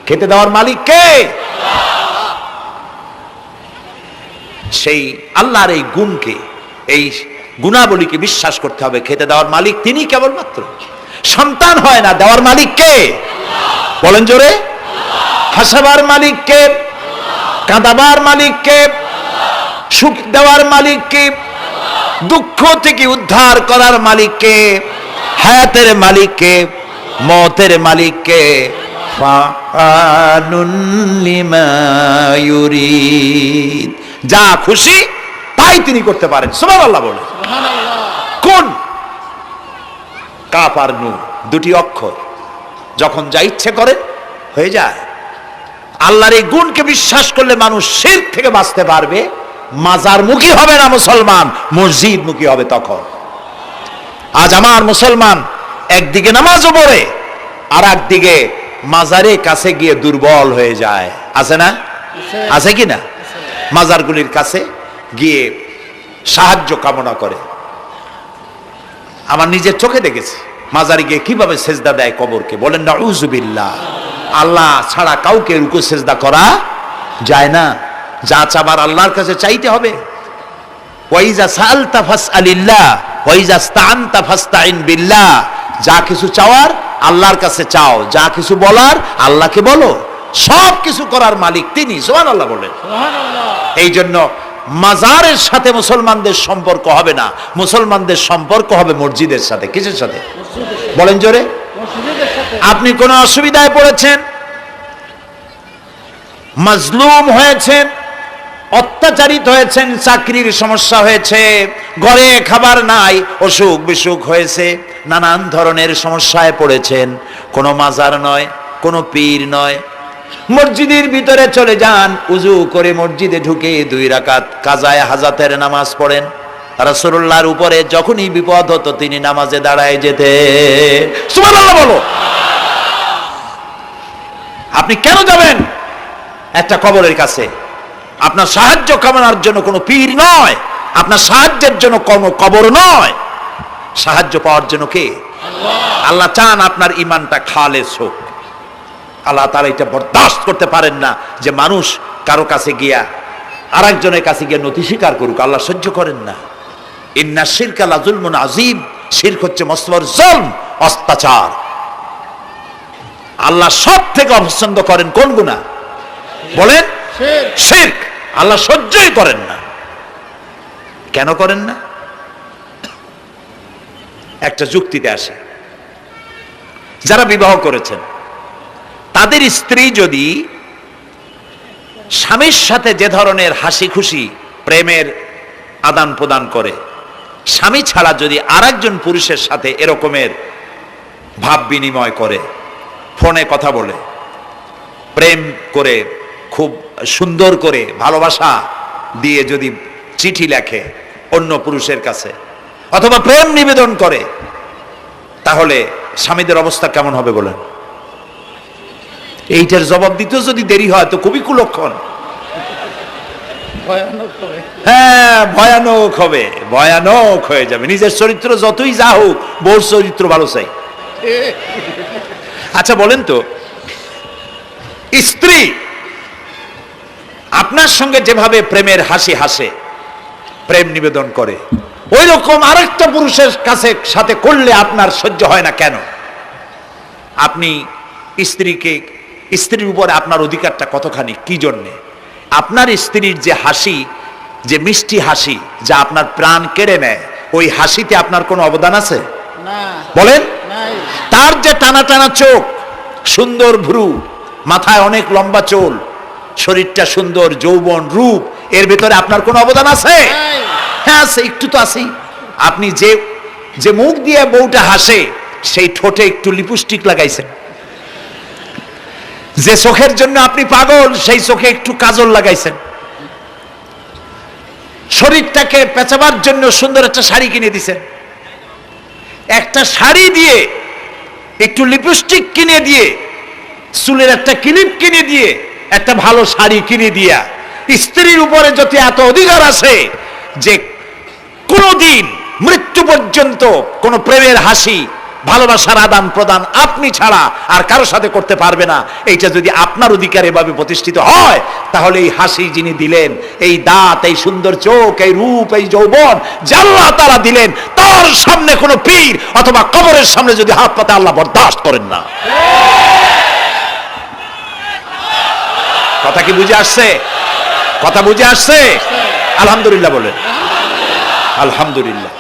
খেতে দেওয়ার মালিক কে? সেই আল্লাহর এই গুণকে, এই গুণাবলীকে বিশ্বাস করতে হবে। খেতে দেওয়ার মালিক তিনি কেবলমাত্র। সন্তান হয় না, দেওয়ার মালিক কে? বলেন জোরে। হাসাবার মালিক কে? কাঁদাবার মালিক কে? সুখ দেওয়ার মালিক কে? দুঃখ থেকে উদ্ধার করার মালিক কে? হায়াতের মালিক কে? মওতের মালিক কে? ফাআলুন লিমা ইউরিদ। যা খুশি তাই তিনি করতে পারেন। সুবহানাল্লাহ বলে। কোন? কাফ আর নুন, দুটি অক্ষর। যখন যা ইচ্ছে করে হয়ে যায়। আল্লাহর এই গুণকে বিশ্বাস করলে মানুষ শিরক থেকে বাঁচতে পারবে। মাজার মুখী হবে না মুসলমান, মসজিদ মুখী হবে তখন। আজ আমার মুসলমান একদিকে নামাজও পড়ে আর একদিকে মাজারের কাছে গিয়ে দুর্বল হয়ে যায়। আছে না? আছে কি না? মাজারগুলির কাছে গিয়ে সাহায্য কামনা করে। আমার নিজের চোখে দেখেছি মাজারে গিয়ে কিভাবে সেজদা দেয় কবরকে। বলেন নাউযুবিল্লাহ। আল্লাহ ছাড়া কাউকে রুকু সেজদা করা যায় না। যা চাবার আল্লাহর কাছে চাইতে হবে। ওয়াইজা সাআলতা ফাসআলিল্লাহ ওয়াইজা ইসতাআনতা ফাসতাইন বিল্লাহ। যা কিছু চাওয়ার আল্লাহর কাছে চাও, যা কিছু বলার আল্লাহকে বলো। সব কিছু করার মালিক তিনি। সুবহানাল্লাহ বলেন। এই জন্য মাজারের সাথে মুসলমানদের সম্পর্ক হবে না, মুসলমানদের সম্পর্ক হবে মসজিদের সাথে। কিসের সাথে? বলেন জোরে। আপনি কোন অসুবিধায় পড়েছেন, মাজলুম হয়েছেন, অত্যাচারিত হয়েছেন, চাকরির সমস্যা হয়েছে, ঘরে খাবার নাই, অসুখ বিসুখ হয়েছে, নানান ধরনের সমস্যায় পড়েছেন, কোনো মাজার নয়, কোনো পীর নয়, মসজিদের ভিতরে চলে যান, উজু করে মসজিদে ঢুকে 2 রাকাত কাজায়ে হাজাতের নামাজ পড়েন। রাসূলুল্লাহর উপরে যখনই বিপদ হতো তিনি নামাজে দাঁড়ায় যেতেন। সুবহানাল্লাহ বলো। আপনি কেন যাবেন একটা কবরের কাছে? আপনার সাহায্য কামনার জন্য কোনো পীর নয়, আপনার সাহায্যের জন্য কোনো কবর নয়। সাহায্য পাওয়ার জন্য কে? আল্লাহ চান আপনার ঈমানটা খালেস হোক। আল্লাহ তাআলা এটা বরদাস্ত করতে পারেন না যে মানুষ কারো কাছে গিয়া আরেকজনের কাছে গিয়ে নতি স্বীকার করুক। আল্লাহ সহ্য করেন না। ইন্না শিরকা লাযুলমুন আযীম। শিরক হচ্ছে মস্ত বড় জুলম, অত্যাচার। আল্লাহ সব থেকে অপছন্দ করেন কোন গুনাহ বলেন? শিরক। আল্লাহ সহ্যই করেন না। কেন করেন না? একটা যুক্তিতে আসে, যারা বিবাহ করেছেন তাদের স্ত্রী যদি স্বামীর সাথে যে ধরনের হাসি খুশি প্রেমের আদান প্রদান করে, স্বামী ছাড়া যদি আরেকজন পুরুষের সাথে এরকমের ভাব বিনিময় করে, ফোনে কথা বলে, প্রেম করে, খুব সুন্দর করে ভালোবাসা দিয়ে যদি চিঠি লেখে অন্য পুরুষের কাছে, অথবা প্রেম নিবেদন করে, তাহলে স্বামীদের অবস্থা কেমন হবে বলেন? এইটার জবাব দিতেও যদি দেরি হয় তো খুবই কুলক্ষণ। হ্যাঁ, ভয়ানক হবে, ভয়ানক হয়ে যাবে। নিজের চরিত্র যতই যা হোক, বউর চরিত্র ভালো চাই। আচ্ছা বলেন তো, স্ত্রী আপনার সঙ্গে যেভাবে প্রেমের হাসি হাসে, প্রেম নিবেদন করে, ওই রকম আরেকটা পুরুষের কাছে সাথে করলে আপনার সহ্য হয় না কেন? আপনি স্ত্রীর উপরে আপনার অধিকারটা কতখানি, কি জন্যে? আপনার স্ত্রীর যে হাসি, যে মিষ্টি হাসি, যা আপনার প্রাণ কেড়ে নেয়, ওই হাসিতে আপনার কোনো অবদান আছে বলেন? তার যে টানা টানা চোখ, সুন্দর ভ্রু, মাথায় অনেক লম্বা চুল, শরীরটা সুন্দর, যৌবন, রূপ, এর ভেতরে আপনার কোনো অবদান আছে? হ্যাঁ আছে, একটু তো আছেই। আপনি যে মুখ দিয়ে বউটা হাসে, সেই ঠোঁটে একটু লিপস্টিক লাগাইছেন। যে চোখের জন্য আপনি পাগল, সেই চোখে একটু কাজল লাগাইছেন। শরীরটাকে পেঁচাবার জন্য সুন্দর একটা শাড়ি কিনে দিছেন। একটা শাড়ি দিয়ে, একটু লিপস্টিক কিনে দিয়ে, চুলের একটা ক্লিপ কিনে দিয়ে, একটা ভালো শাড়ি কিনে দিয়া স্ত্রীর উপরে যদি এত অধিকার আছে যে কোনদিন মৃত্যু পর্যন্ত কোন প্রেমের হাসি, ভালোবাসার আদান প্রদান আপনি ছাড়া আর কারো সাথে করতে পারবে না, এইটা যদি আপনার অধিকার এভাবে প্রতিষ্ঠিত হয়, তাহলে এই হাসি যিনি দিলেন, এই দাঁত, এই সুন্দর চোখ, এই রূপ, এই যৌবন যা আল্লাহ তাআলা দিলেন, তার সামনে কোনো পীর অথবা কবরের সামনে যদি হাত পাতে আল্লাহ বরদাস্ত করেন না। কথা কি বুঝে আসছে? কথা বুঝে আসছে? আলহামদুলিল্লাহ বলেন। আলহামদুলিল্লাহ।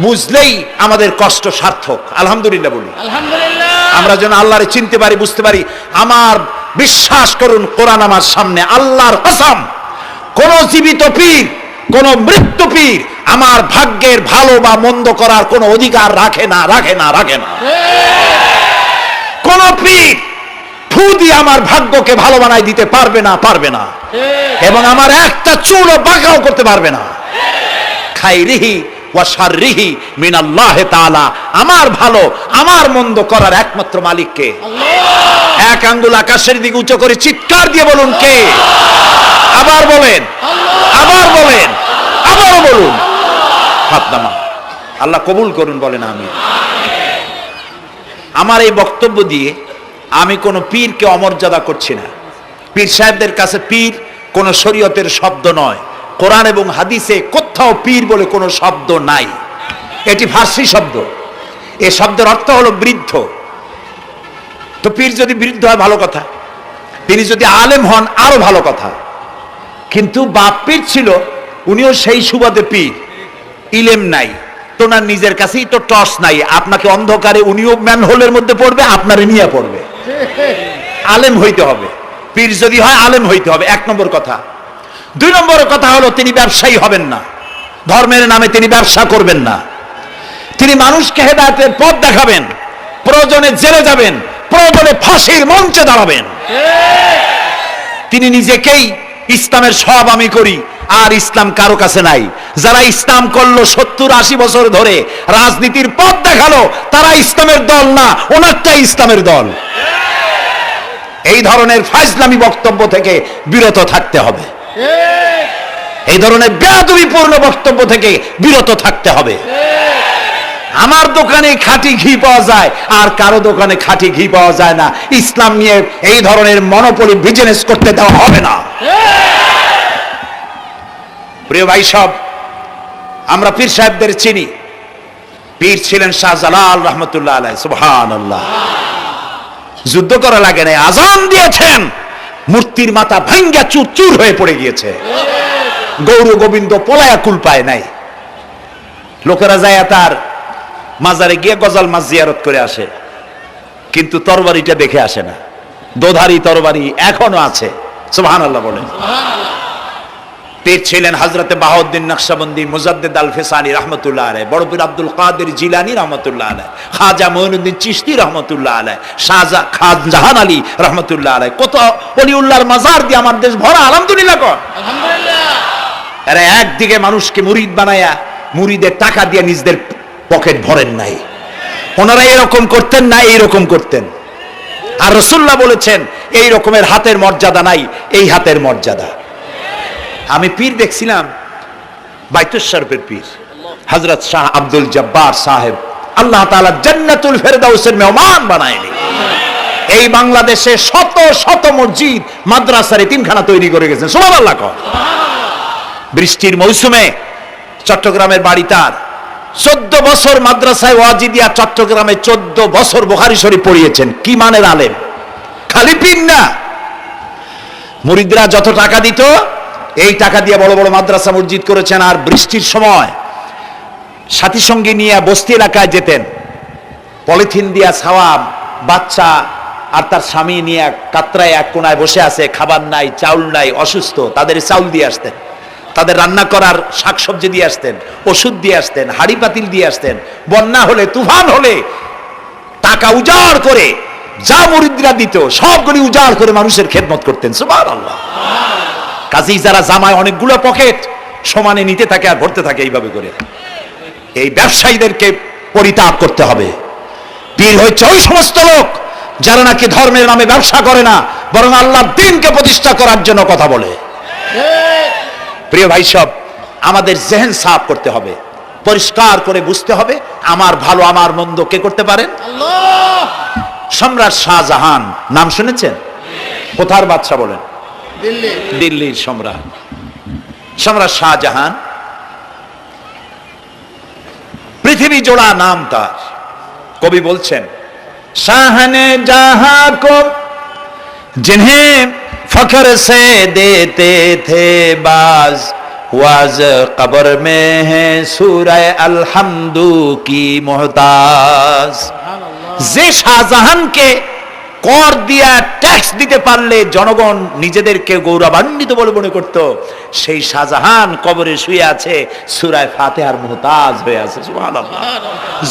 বুঝলেই আমাদের কষ্ট সার্থক। আলহামদুলিল্লাহ বলি। আমরা যেন আল্লাহরে চিনতে পারি, বুঝতে পারি। আমার বিশ্বাস করুন, কোরআন আমার সামনে, আল্লাহর কসম, কোন জীবিত পীর, কোন মৃত্যু পীর আমার ভাগ্যের ভালো বা মন্দ করার কোন অধিকার রাখে না, রাখে না, রাখে না। কোন পীর ফু দিয়ে আমার ভাগ্যকে ভালো বানাই দিতে পারবে না, পারবে না। এবং আমার একটা চুলও বাঁকাও করতে পারবে না। খাইরিহি ওয়া শাররিহি মিনাল্লাহি তাআলা। আমার ভালো, আমার মন্দ করার একমাত্র মালিক কে? আল্লাহ। এক আঙ্গুল আকাশের দিকে উঁচু করে চিৎকার দিয়ে বলুন, কে? আবার বলেন, আবার বলেন, আবার বলুন। হাত নামান। আল্লাহ কবুল করুন, বলেন আমিন। আমার এই বক্তব্য দিয়ে আমি কোন পীরকে অমর্যাদা করছি না। পীর সাহেবদের কাছে পীর কোন শরীয়তের শব্দ নয়। কোরআন এবং হাদিসে কোথাও পীর বলে কোনো শব্দ নাই। এটি ফার্সি শব্দ। এই শব্দের অর্থ হলো বৃদ্ধ। তো পীর যদি বৃদ্ধ হয় ভালো কথা, তিনি যদি আলেম হন আরো ভালো কথা। কিন্তু বাপ পীর ছিল, উনিও সেই সুবাদে পীর। ইলেম নাই, তোনার নিজের কাছেই তো টর্চ নাই। আপনাকে অন্ধকারে উনিও ম্যানহোলের মধ্যে পড়বে, আপনারে নিয়ে পড়বে। আলেম হইতে হবে। পীর যদি হয় আলেম হইতে হবে, এক নম্বর কথা। দুই নম্বর কথা হলো, তিনি ব্যবসায়ী হবেন না। ধর্মের নামে তিনি ব্যবসা করবেন না। তিনি মানুষকে হেদায়েতের পথ দেখাবেন। প্রয়োজনে জেলে যাবেন, প্রয়োজনে ফাঁসির মঞ্চে দাঁড়াবেন। তিনি নিজেকেই ইসলামের সব আমি করি, আর ইসলাম কারো কাছে নাই। যারা ইসলাম করলো 70-80 বছর ধরে, রাজনীতির পথ দেখালো, তারা ইসলামের দল না, ওনারটাই ইসলামের দল। এই ধরনের ফাজলামি বক্তব্য থেকে বিরত থাকতে হবে। এই ধরনের বেয়াদবিপূর্ণ বক্তব্য থেকে বিরত থাকতে হবে। আমার দোকানে খাঁটি ঘি পাওয়া যায়, আর কারো দোকানে খাঁটি ঘি পাওয়া যায় না। ইসলাম নিয়ে এই ধরনের মনোপলি বিজনেস করতে দেওয়া হবে না। প্রিয় ভাই সব, আমরা পীর সাহেবদের চিনি। পীর ছিলেন শাহজালাল রহমতুল্লাহ আলাইহি। সুবহানাল্লাহ। যুদ্ধ করা লাগে নাই, আজান দিয়েছেন, মূর্তির মাথা ভাঙ্গা চুর চুর হয়ে পড়ে গিয়েছে। গৌর গোবিন্দ পলায়া কুল পায় নাই। লোকেরা যায় তার মাজারে গিয়ে গজাল মাছ জিয়ারত করে আসে, কিন্তু তরবারিটা দেখে আসে না। দোধারি তরবারি এখনো আছে, সুবহানাল্লাহ বলেন। পীর ছিলেন হযরতে বাহাউদ্দিন নকশবন্দি, মুজাদ্দিদ আল ফিসানি রাহমাতুল্লাহ আলাইহি, বড় পীর আব্দুল কাদের জিলানী রাহমাতুল্লাহ আলাইহি, খাজা মঈনুদ্দিন চিশতি রাহমাতুল্লাহ আলাইহি, শাহজাহান আলী রাহমাতুল্লাহ আলাইহি। কত ওলিউল্লাহর মাজার দিয়ে আমার দেশ ভরা, আলহামদুলিল্লাহ কর। আলহামদুলিল্লাহ। আরে একদিকে মানুষকে মুরিদ বানায়া মুরিদের টাকা দিয়ে নিজেদের পকেট ভরেন নাই। ওনারা এরকম করতেন না, এইরকম করতেন। আর রাসূলুল্লাহ বলেছেন এই রকমের হাতের মর্যাদা নাই, এই হাতের মর্যাদা। আমি পীর দেখছিলাম, বাইতুল শরীফের পীর হযরত শাহ আব্দুল জব্বার সাহেব, আল্লাহ তাআলা জান্নাতুল ফেরদাউসের মেহমান বানায়নি। এই বাংলাদেশে শত শত মসজিদ মাদ্রাসার এতিমখানা তৈরি করে গেছেন, সুবহানাল্লাহ কর। বৃষ্টির মৌসুমে চট্টগ্রামের বাড়ি তার, 14 বছর মাদ্রাসায় ওয়াজিদিয়া চট্টগ্রামে 14 বছর বুখারী শরীফ পড়িয়েছেন। কি মানের আলেম, খালি পীর না। মুরিদরা যত টাকা দিত এই টাকা দিয়ে বড় বড় মাদ্রাসা মসজিদ করেছেন। আর বৃষ্টির সময় সাথী সঙ্গী নিয়ে বস্তি এলাকায় যেতেন, পলিথিন দিয়া ছাওয়া, বাচ্চা আর তার স্বামী নিয়ে কাতরায় এক কোনায় বসে আছে, খাবার নাই, চাউল নাই, অসুস্থ, তাদের চাউল দিয়ে আসতেন, তাদের রান্না করার শাকসবজি দিয়ে আসতেন, ওষুধ দিয়ে আসতেন, হাড়ি পাতিল দিয়ে আসতেন। বন্যা হলে, তুফান হলে টাকা উজাড় করে যা মুরিদরা দিত সবগুলি উজাড় করে মানুষের খেদমত করতেন, সুবহানাল্লাহ। কাজী যারা জামায় অনেকগুলো পকেট সমানে নিতে থাকে আর ভরতে থাকে এইভাবে করে, এই ব্যবসায়ীদেরকে পরিত্যাগ করতে হবে। পীর হচ্ছে ওই সমস্ত লোক যারা নাকি ধর্মের নামে ব্যবসা করে না, বরং আল্লাহর দ্বীনকে প্রতিষ্ঠা করার জন্য কথা বলে। প্রিয় ভাই সব, আমাদের জেহেন সাফ করতে হবে, পরিষ্কার করে বুঝতে হবে আমার ভালো আমার মন্দ কে করতে পারেন? আল্লাহ। সম্রাট শাহজাহান নাম শুনেছেন? কোথার বাদশা বলেন? দিল্লির সম্রাট। সম্রাট শাহজাহান পৃথিবী জোড়া নাম তার। কবি বলছেন, শাহনে জাহাं को जिन्हें फख्र से देते थे बाज, वाज कब्र में है सूरह अलहम्दु की मोहताज। যে শাহজাহানকে কর দিয়া ট্যাক্স দিতে পারলে জনগণ নিজেদেরকে গৌরবান্বিত বলে মনে করত, সেই শাহজাহান কবরে শুয়ে আছে, সূরা ফাতিহার মুহতাজ হয়ে আছে, সুবহানাল্লাহ।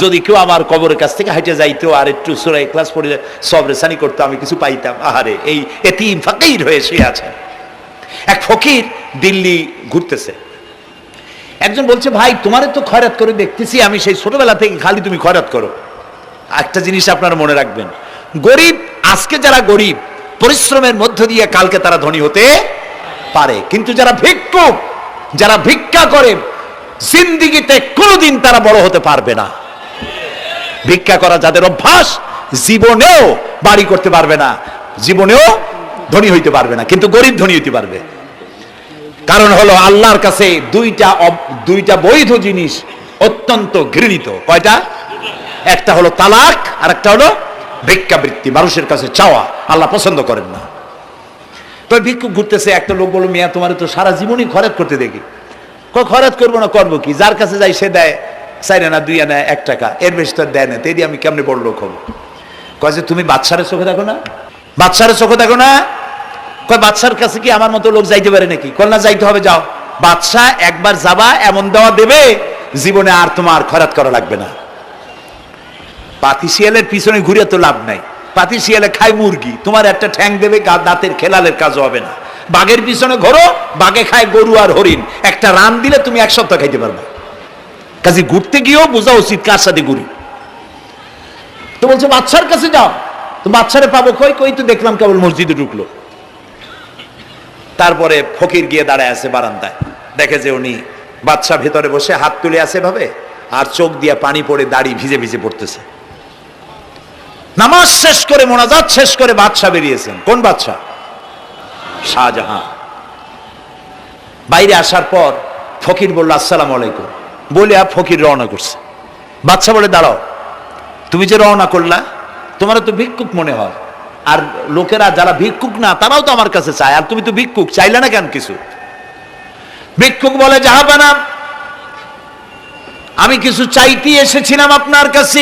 যদি কেউ আমার কবরের কাছ থেকে হাঁটে যাইতো আর একটু সূরা ইখলাস পড়ে সবরেসানি করতো, আমি কিছু পাইতাম। আহারে, এই এতিম ফকির হয়ে শুয়ে আছে। এক ফকির দিল্লি ঘুরতেছে, একজন বলছে, ভাই তোমারে তো খয়রাত করে দেখতেছি আমি সেই ছোটবেলা থেকে, খালি তুমি খয়রাত করো। একটা জিনিস আপনারা মনে রাখবেন, গরিব, আজকে যারা গরিব পরিশ্রমের মধ্য দিয়ে কালকে তারা ধনী হতে পারে, কিন্তু যারা ভিক্ষুক, যারা ভিক্ষা করে, জিন্দেগিতে কোনোদিন তারা বড় হতে পারবে না। ভিক্ষা করা যাদের অভ্যাস, জীবনেও বাড়ি করতে পারবে না, জীবনেও ধনী হইতে পারবে না, কিন্তু গরিব ধনী হইতে পারবে। কারণ হলো আল্লাহর কাছে দুইটা বৈধ জিনিস অত্যন্ত ঘৃণিত। কয়টা? একটা হলো তালাক, আর একটা হলো ভিক্ষাবৃত্তি, মানুষের কাছে চাওয়া। আল্লাহ পছন্দ করেন না। তো ভিক্ষুক ঘুরতেছে, একটা লোক বলল, মিয়া তোমার তো সারা জীবনই খরচ করতে দেখি। খরচ করবো না, করবো কি? যার কাছে যাই সে দেয় 4 আনা 2 আনা 1 টাকা, এর বেশি তো দেয় না, তো আমি কেমনে বড় লোক হবো? কয় যে তুমি বাদশারে চোখে দেখো না, বাদশারে চোখে দেখো না। কয় বাদশার কাছে কি আমার মতো লোক যাইতে পারে নাকি? কল না, যাইতে হবে, যাও। বাদশা একবার যাবা, এমন দেওয়া দেবে জীবনে আর তোমার খরচ করা লাগবে না। পাতি শিয়ালের পিছনে ঘুরে তো লাভ নাই, পাতি শিয়ালে খায় মুরগি, তোমার একটা ঠ্যাং দেবে, দাঁতের খেলালের কাজ হবে না। বাঘের পিছনে ঘোরো, বাঘে খায় গরু আর হরিণ, একটা রান দিলে তুমি 1 সপ্তাহ খাইতে পারবে। কাজে ঘুরতে গিয়েও বোঝা উচিত কার সাথে ঘুরি। তো বলছে বাদশার কাছে যাও, তো বাদশারে পাবো কই? কই তো দেখলাম কেবল মসজিদে ঢুকলো। তারপরে ফকির গিয়ে দাঁড়ায় আছে বারান্দায়, দেখে যে উনি বাদশা ভেতরে বসে হাত তুলে আছে ভাবে, আর চোখ দিয়ে পানি পড়ে দাড়ি ভিজে ভিজে পড়তেছে। নামাজ শেষ করে, মোনাজাত শেষ করে বাদশা বেরিয়েছেন। কোন বাদশা? শাহজাহান। বাইরে আসার পর ফকির বলল, আসসালামু আলাইকুম, বলে ফকির রওনা করছে। বাদশা বলে, দাঁড়াও, তুমি যে রওনা করলা, তোমার তো ভিক্ষুক মনে হয়, আর লোকেরা যারা ভিক্ষুক না তারাও তো আমার কাছে চায়, আর তুমি তো ভিক্ষুক, চাইলে না কেন কিছু? ভিক্ষুক বলে, জাহাপানা, আমি কিছু চাইতে এসেছিলাম আপনার কাছে,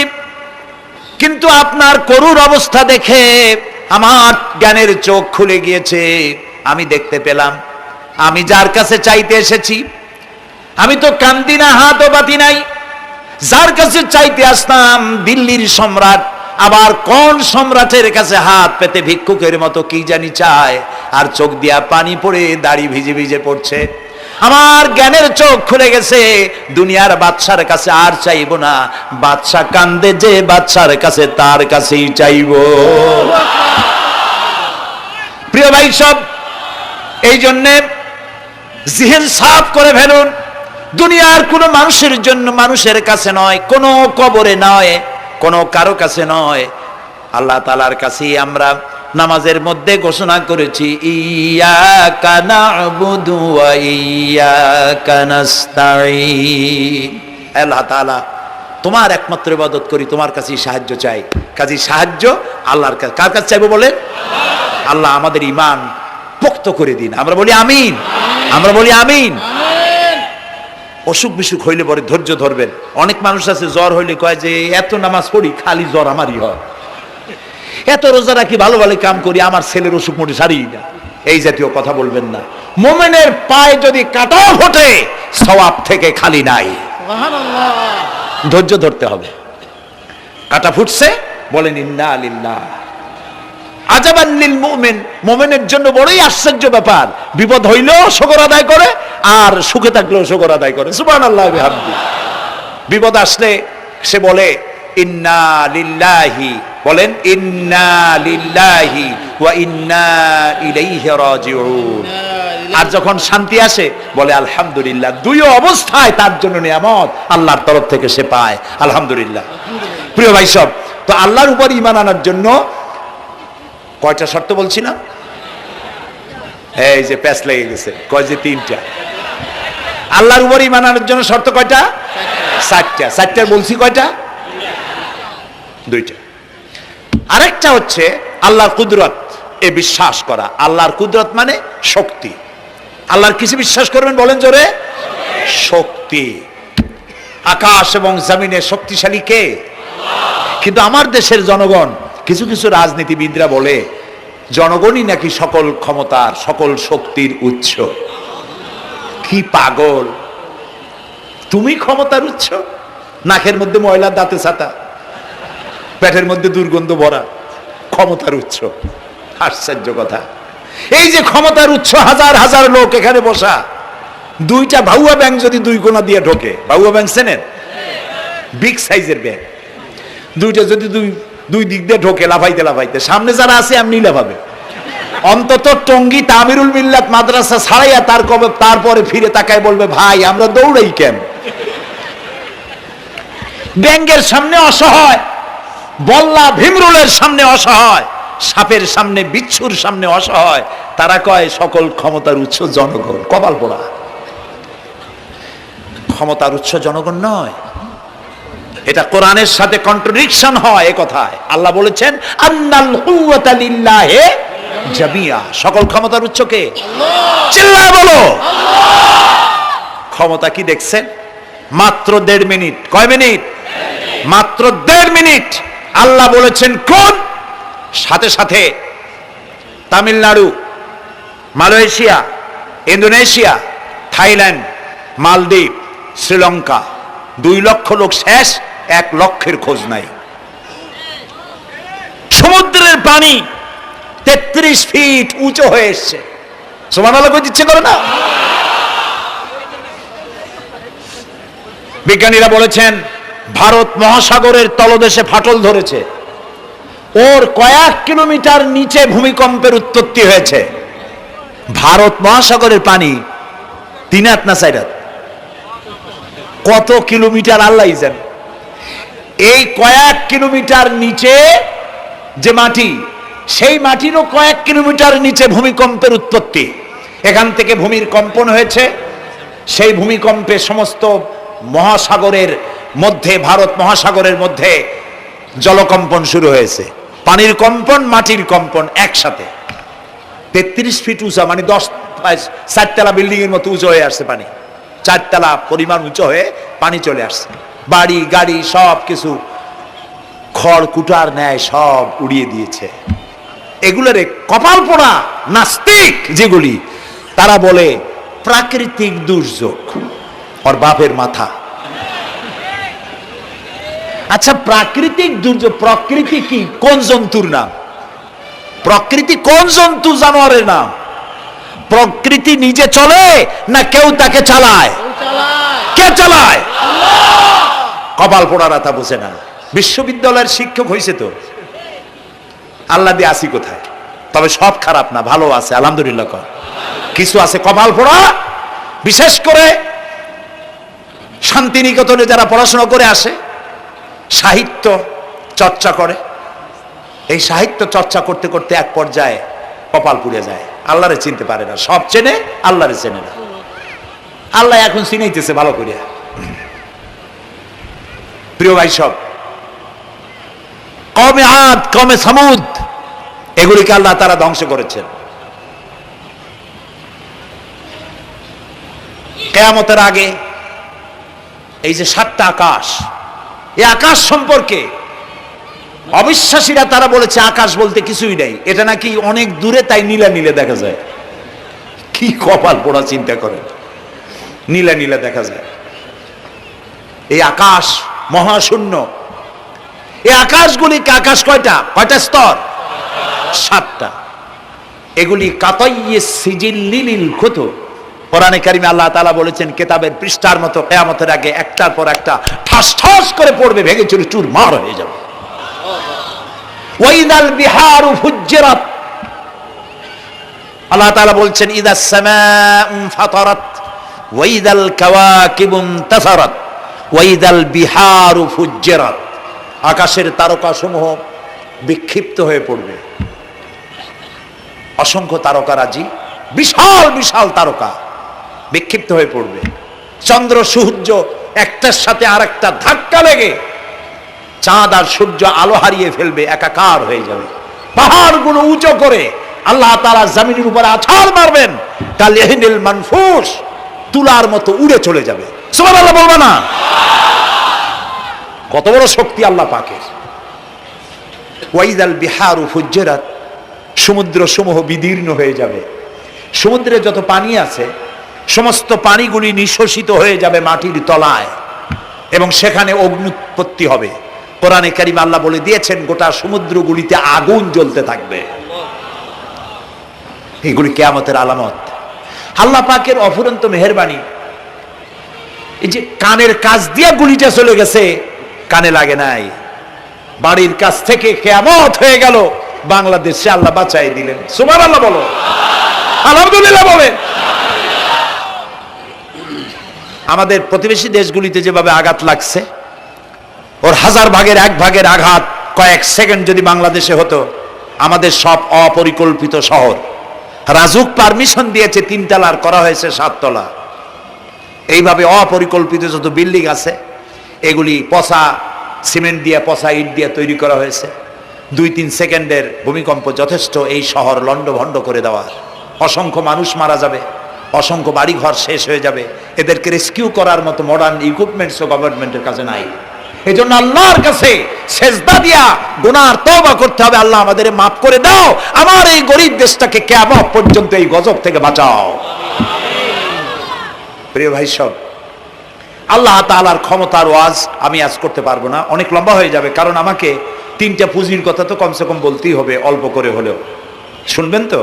কিন্তু আপনার করুণ অবস্থা দেখে আমার জ্ঞানের চোখ খুলে গিয়েছে। আমি দেখতে পেলাম আমি যার কাছে চাইতে এসেছি, আমি তো কান্দি না, হাতও বাতি নাই। যার কাছে চাইতে আসতাম দিল্লির সম্রাট, আবার কোন সম্রাটের কাছে হাত পেতে ভিক্ষুকের মতো কি জানি চায়, আর চোখ দিয়া পানি পড়ে দাড়ি ভিজে ভিজে পড়ছে। আমার জ্ঞানের চোখ খুলে গেছে, দুনিয়ার বাদশার কাছে আর চাইবো না। বাদশা কান্দে যে বাদশার কাছে, তার কাছেই চাইবো। প্রিয় ভাই সব, এই জন্যে জিহন সাফ করে ফেলুন। দুনিয়ার কোন মানুষের জন্য, মানুষের কাছে নয়, কোন কবরে নয়, কোন কারো কাছে নয়, আল্লাহ তাআলার কাছেই আমরা নামাজের মধ্যে ঘোষণা করেছি, ইয়াকা না'বুদু ওয়া ইয়াকা নাস্তাঈন। আল্লাহ তাআলা, তোমার একমাত্র ইবাদত করি, তোমার কাছেই সাহায্য চাই। কাজেই সাহায্য আল্লাহর কাছে। কার কাছে চাইবো বলেন? আল্লাহ আমাদের ঈমান পোক্ত করে দিন। আমরা বলি আমিন, আমরা বলি আমিন। অসুখ বিসুখ হইলে পরে ধৈর্য ধরবেন। অনেক মানুষ আছে জ্বর হইলে কয় যে এত নামাজ পড়ি খালি জ্বর আমারই হয়, এত রোজা রাখি, ভালো ভালো কাম করি, আমার ছেলের অসুখ মোটে সারি না। এই জাতীয় কথা বলবেন না। মুমিনের পায়ে যদি কাঁটাও ফোটে, সওয়াব থেকে খালি নাই। ধৈর্য ধরতে হবে। কাঁটা ফুটছে, বলেন ইন্না লিল্লাহ। আজাবান লিল মুমিন, মুমিনের জন্য বড়ই আশ্চর্য ব্যাপার, বিপদ হইলেও শুকর আদায় করে, আর সুখে থাকলেও শুকর আদায় করে। সুবহানাল্লাহ বিহামদি। বিপদ আসলে সে বলে ইন্না লিল্লাহি, বলেন ইন্না লিল্লাহি ওয়া ইন্না ইলাইহি রাজিউন। আর যখন শান্তি আসে বলে আলহামদুলিল্লাহ। দুই অবস্থায় তার জন্য নিয়ামত আল্লাহর তরফ থেকে সে পায়, আলহামদুলিল্লাহ। প্রিয় ভাই সব, তো আল্লাহর উপর ঈমান আনার জন্য কয়টা শর্ত বলছিলাম? এই যে প্যাচ লেগে গেছে, কয় যে তিনটা। আল্লাহর উপর ঈমান আনার জন্য শর্ত কয়টা? চারটা। চারটার বলছি কয়টা? দুইটা। আরেকটা হচ্ছে আল্লাহর কুদরত এ বিশ্বাস করা। আল্লাহর কুদরত মানে শক্তি। আল্লাহর কিছু বিশ্বাস করবেন বলেন জোরে? শক্তি। আকাশ এবং জমিনে শক্তিশালী কে? কিন্তু আমার দেশের জনগণ, কিছু কিছু রাজনীতিবিদরা বলে জনগণই নাকি সকল ক্ষমতার, সকল শক্তির উৎস। কি পাগল! তুমি ক্ষমতার উৎস? নাকের মধ্যে ময়লা, দাঁতে ছাতা, পেটের মধ্যে দুর্গন্ধ ভরা, ক্ষমতার উৎস। আশ্চর্য কথা। এই যে ক্ষমতার উৎস, হাজার হাজার লোক এখানে বসা, দুইটা ভাউয়া ব্যাংক যদি দুই কোণা দিয়ে ঢোকে, ভাউয়া ব্যাংক চেনেন? বিগ সাইজের ব্যাংক, দুইটা যদি দুই দিক দিয়ে ঢোকে লাফাইতে লাফাইতে, সামনে যারা আছে এমনি লাফাবে। অন্তত টঙ্গী তামিরুল মিল্লাত মাদ্রাসা ছাড়াইয়া তারপরে ফিরে তাকায় বলবে, ভাই আমরা দৌড়াই কেন? ব্যাংকের সামনে অসহায়, বল্লা ভীমরুলের সামনে অসহায়, সাপের সামনে, বিচ্ছুর সামনে অসহায়। তারা কয় সকল ক্ষমতার উৎস জনগণ। কপাল পোড়া। ক্ষমতার উৎস জনগণ নয়, এটা কোরআনের সাথে কন্ট্রাডিকশন হয় এ কথায়। আল্লাহ বলেছেন আন্নাল কুওয়াতা লিল্লাহি জামিয়া। সকল ক্ষমতার উৎস কে? চিল্লায় বলো ক্ষমতা কি দেখছেন? মাত্র 1.5 মিনিট। কয় মিনিট? মাত্র 1.5 মিনিট। আল্লাহ বলেছেন কোন? সাথে সাথে তামিলনাড়ু, মালয়েশিয়া, ইন্দোনেশিয়া, থাইল্যান্ড, মালদ্বীপ, শ্রীলঙ্কা 2 লক্ষ লোক শেষ, 1 লক্ষের খোঁজ নাই। সমুদ্রের পানি 33 ফিট উঁচু হয়ে এসছে। সুবহানাল্লাহ কই ইচ্ছে করে না? বিজ্ঞানীরা বলেছেন ভারত মহাসাগরের তলদেশে ফাটল ধরেছে, ওর কয়েক কিলোমিটার নিচে ভূমিকম্পের উৎপত্তি হয়েছে। ভারত মহাসাগরের পানি 3 হাত না 4 হাত, কত কিলোমিটার আল্লাহই জানে। এই কয়েক কিলোমিটার নিচে যে মাটি, সেই মাটিরও কয়েক কিলোমিটার নিচে ভূমিকম্পের উৎপত্তি। এখান থেকে ভূমির কম্পন হয়েছে। সেই ভূমিকম্পে সমস্ত মহাসাগরের মধ্যে, ভারত মহাসাগরের মধ্যে জলকম্পন শুরু হয়েছে। পানির কম্পন, মাটির কম্পন একসাথে। 33 ফিট উঁচা, মানে 4 তলা বিল্ডিং এর মতো উঁচু হয়ে আসছে পানি। 4 তলা পরিমাণ উঁচু হয়ে পানি চলে আসছে। বাড়ি গাড়ি সব কিছু খড় কুটার ন্যায় সব উড়িয়ে দিয়েছে। এগুলোরে কপাল পোড়া নাস্তিক যেগুলি, তারা বলে প্রাকৃতিক দুর্যোগ। ওর বাপের মাথা। আচ্ছা, প্রাকৃতিক দুর্যোগ, প্রকৃতি কি? কোন জন্তুর নাম? প্রকৃতি কোন জন্তু জানোয়ারের নাম? প্রকৃতি নিজে চলে না কেউ তাকে চালায়? কে চালায়? কপাল পোড়ারা তা বোঝে না। বিশ্ববিদ্যালয়ের শিক্ষক হয়েছে তো, আল্লাহ দিয়ে আসি কোথায়? তবে সব খারাপ না, ভালো আছে আলহামদুলিল্লাহ। কিছু আছে কপাল পোড়া। বিশেষ করে শান্তিনিকেতনে যারা পড়াশোনা করে আসে, সাহিত্য চর্চা করে, এই সাহিত্য চর্চা করতে করতে এক পর্যায়ে কপাল পুড়ে যায়। আল্লাহরে চিনতে পারে না, সব চেনে আল্লাহরে চেনে না। আল্লাহ এখন চিনাইতেছে ভালো করিয়া। প্রিয় ভাই, সব কমে আদ কমে সামুদ এগুলিকে আল্লাহ তারা ধ্বংস করেছেন। কিয়ামতের আগে এই যে 7টা আকাশ, এই আকাশ সম্পর্কে অবিশ্বাসীরা তারা বলেছে আকাশ বলতে কিছুই নেই, এটা নাকি অনেক দূরে, তাই নীলা নীলে দেখা যায়। কি কপাল পোড়া চিন্তা করেন, নীলা নীলা দেখা যায়। এই আকাশ মহাশূন্য। এই আকাশগুলিকে, আকাশ কয়টা স্তর? 7টা। এগুলি কাতাইয়ে সিজিল্লিল কুতুব। কোরআনে কারিমে আল্লাহ তাআলা বলেছেন কিতাবের পৃষ্ঠার মতো কিয়ামতের আগে একটার পর একটা ঠাস ঠাস করে পড়বে, ভেঙে চুরে চুরমার হয়ে যাবে। ওয়াইদাল বিহারু ফুজ্জিরাত, আল্লাহ তাআলা বলছেন ইদাস সামাউ ফাতারাত ওয়াইদাল কাওয়াকিবু ইনতাসারাত ওয়াইদাল বিহারু ফুজ্জিরাত। আকাশের তারকা সমূহ বিক্ষিপ্ত হয়ে পড়বে। অসংখ্য তারকারাজি, বিশাল বিশাল তারকা বিক্ষিপ্ত হয়ে পড়বে। চন্দ্র সূর্য একটার সাথে আরেকটা ধাক্কা লেগে চাঁদ আর সূর্য আলো হারিয়ে ফেলবে, একাকার হয়ে যাবে। পাহাড়গুলো উঁচু করে আল্লাহ তাআলা জমিনের উপরে আছাড় মারবেন, কালিহিনিল মানফুস, তুলার মতো উড়ে চলে যাবে। সুবহানাল্লাহ বলবা না? কত বড় শক্তি আল্লাহ পাকের। ওয়াইদাল বিহারু ফুজ্জিরাত, সমুদ্র সমূহ বিদীর্ণ হয়ে যাবে। সমুদ্রে যত পানি আছে সমস্ত পানিগুলি নিঃশোষিত হয়ে যাবে মাটির তলায়, এবং সেখানে অগ্নুৎপত্তি হবে। কোরআনে কারিমে আল্লাহ বলে দিয়েছেন গোটা সমুদ্রগুলিতে আগুন জ্বলতে থাকবে। এগুলি কিয়ামতের আলামত। আল্লাহ পাকের অফুরন্ত মেহেরবানি। এই যে কানের কাছ দিয়ে গুলিটা চলে গেছে, কানে লাগে নাই। বাড়ির কাছ থেকে কিয়ামত হয়ে গেল, বাংলাদেশে আল্লাহ বাঁচাই দিলেন। সুবহানাল্লাহ বলো, আলহামদুলিল্লাহ বলেন। আমাদের প্রতিবেশী দেশগুলিতে যেভাবে আঘাত লাগছে, ওর 1000 ভাগের 1 ভাগের আঘাত কয়েক সেকেন্ড যদি বাংলাদেশে হতো, আমাদের সব অপরিকল্পিত শহর, রাজুক পারমিশন দিয়েছে 3 তলার, করা হয়েছে 7 তলা। এইভাবে অপরিকল্পিত যত বিল্ডিং আছে এগুলি পচা সিমেন্ট দিয়ে, পচা ইট দিয়ে তৈরি করা হয়েছে। 2-3 সেকেন্ডের ভূমিকম্প যথেষ্ট এই শহর লন্ডভন্ড করে দেওয়ার। অসংখ্য মানুষ মারা যাবে, অসংখ্য বাড়িঘর শেষ হয়ে যাবে। এদেরকে রেস্কিউ করার মতো মডার্ন ইকুইপমেন্টসও গভর্নমেন্টের কাছে নাই। এই জন্য আল্লাহর কাছে সেজদা দিয়া গুনার তওবা করতে হবে, আল্লাহ আমাদের মাফ করে দাও, আমার এই গরিব দেশটাকে কিয়ামত পর্যন্ত এই গজব থেকে বাঁচাও। প্রিয় ভাই সব, আল্লাহ তাআলার ক্ষমতার ওয়াজ আমি আজ করতে পারবো না, অনেক লম্বা হয়ে যাবে। কারণ আমাকে 3টা পুঁজির কথা তো কমসে কম বলতেই হবে, অল্প করে হলেও। শুনবেন তো?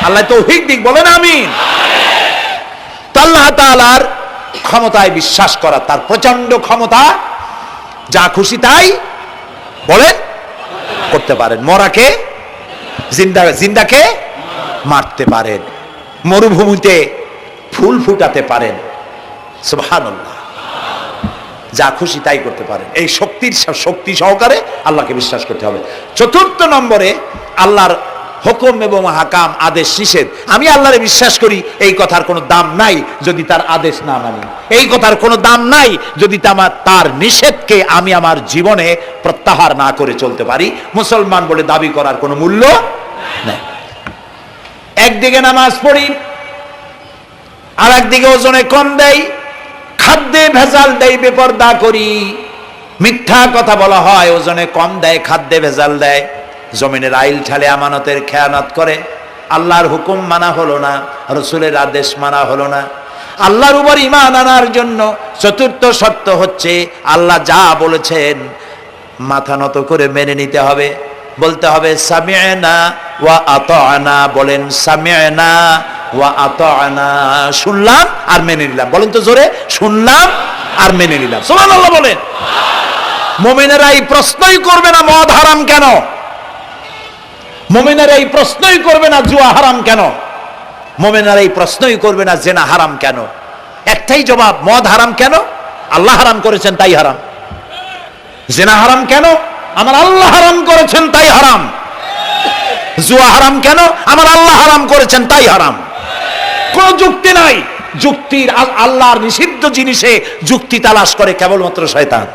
আল্লাহ তৌফিক দিক, বলেন আমিন। তো আল্লাহ তাআলার ক্ষমতায় বিশ্বাস করা, তার প্রচন্ড ক্ষমতা, যা খুশি তাই বলেন করতে পারেন। মরাকে জিন্দাকে মারতে পারেন, মরুভূমিতে ফুল ফুটাতে পারেন। সুবহানাল্লাহ, যা খুশি তাই করতে পারেন। এই শক্তি সহকারে আল্লাহকে বিশ্বাস করতে হবে। 4র্থ নম্বরে আল্লাহর হুকুম এবং হাকাম, আদেশ নিষেধ, আমি আল্লাহরে বিশ্বাস করি, এই কথার কোনো দাম নাই যদি তার আদেশ না মানি। এই কথার কোনো দাম নাই যদি তার নিষেধকে আমি আমার জীবনে প্রত্যাহার না করে চলতে পারি। মুসলমান বলে দাবি করার কোনো মূল্য নেই। একদিকে নামাজ পড়ি, আর একদিকে ওজনে কম দেয়, খাদ্যে ভেজাল দেয়, বেপরদা করি, মিথ্যা কথা বলা হয়, ওজনে কম দেয়, খাদ্যে ভেজাল দেয়, জমিনের আইল ঠালে আমানতের খেয়ানত করে, আল্লাহর হুকুম মানা হলো না, রসুলের আদেশ মানা হলো না। আল্লাহর উপর ঈমান আনার জন্য চতুর্থ শর্ত হচ্ছে আল্লাহ যা বলেছেন মাথা নত করে মেনে নিতে হবে, বলতে হবে সামি'না ওয়া আতা'না। বলেন সামি'না ওয়া আতা'না, শুনলাম আর মেনে নিলাম। বলেন তো জোরে, শুনলাম আর মেনে নিলাম। সুবহানাল্লাহ বলেন। মুমিনেরা এই প্রশ্নই করবে না মদ হারাম কেন, মুমিনেরা এই প্রশ্নই করবে না জুয়া হারাম কেন, মুমিনেরা এই প্রশ্নই করবে না জেনা হারাম কেন। একটাই জবাব, মদ হারাম কেন? আল্লাহ হারাম করেছেন তাই হারাম। জেনা হারাম কেন? আমার আল্লাহ হারাম করেছেন তাই হারাম। জুয়া হারাম কেন? আমার আল্লাহ হারাম করেছেন তাই হারাম। কোন যুক্তি নাই। যুক্তির, আল্লাহর নিষিদ্ধ জিনিসে যুক্তি তালাশ করে কেবলমাত্র শয়তান।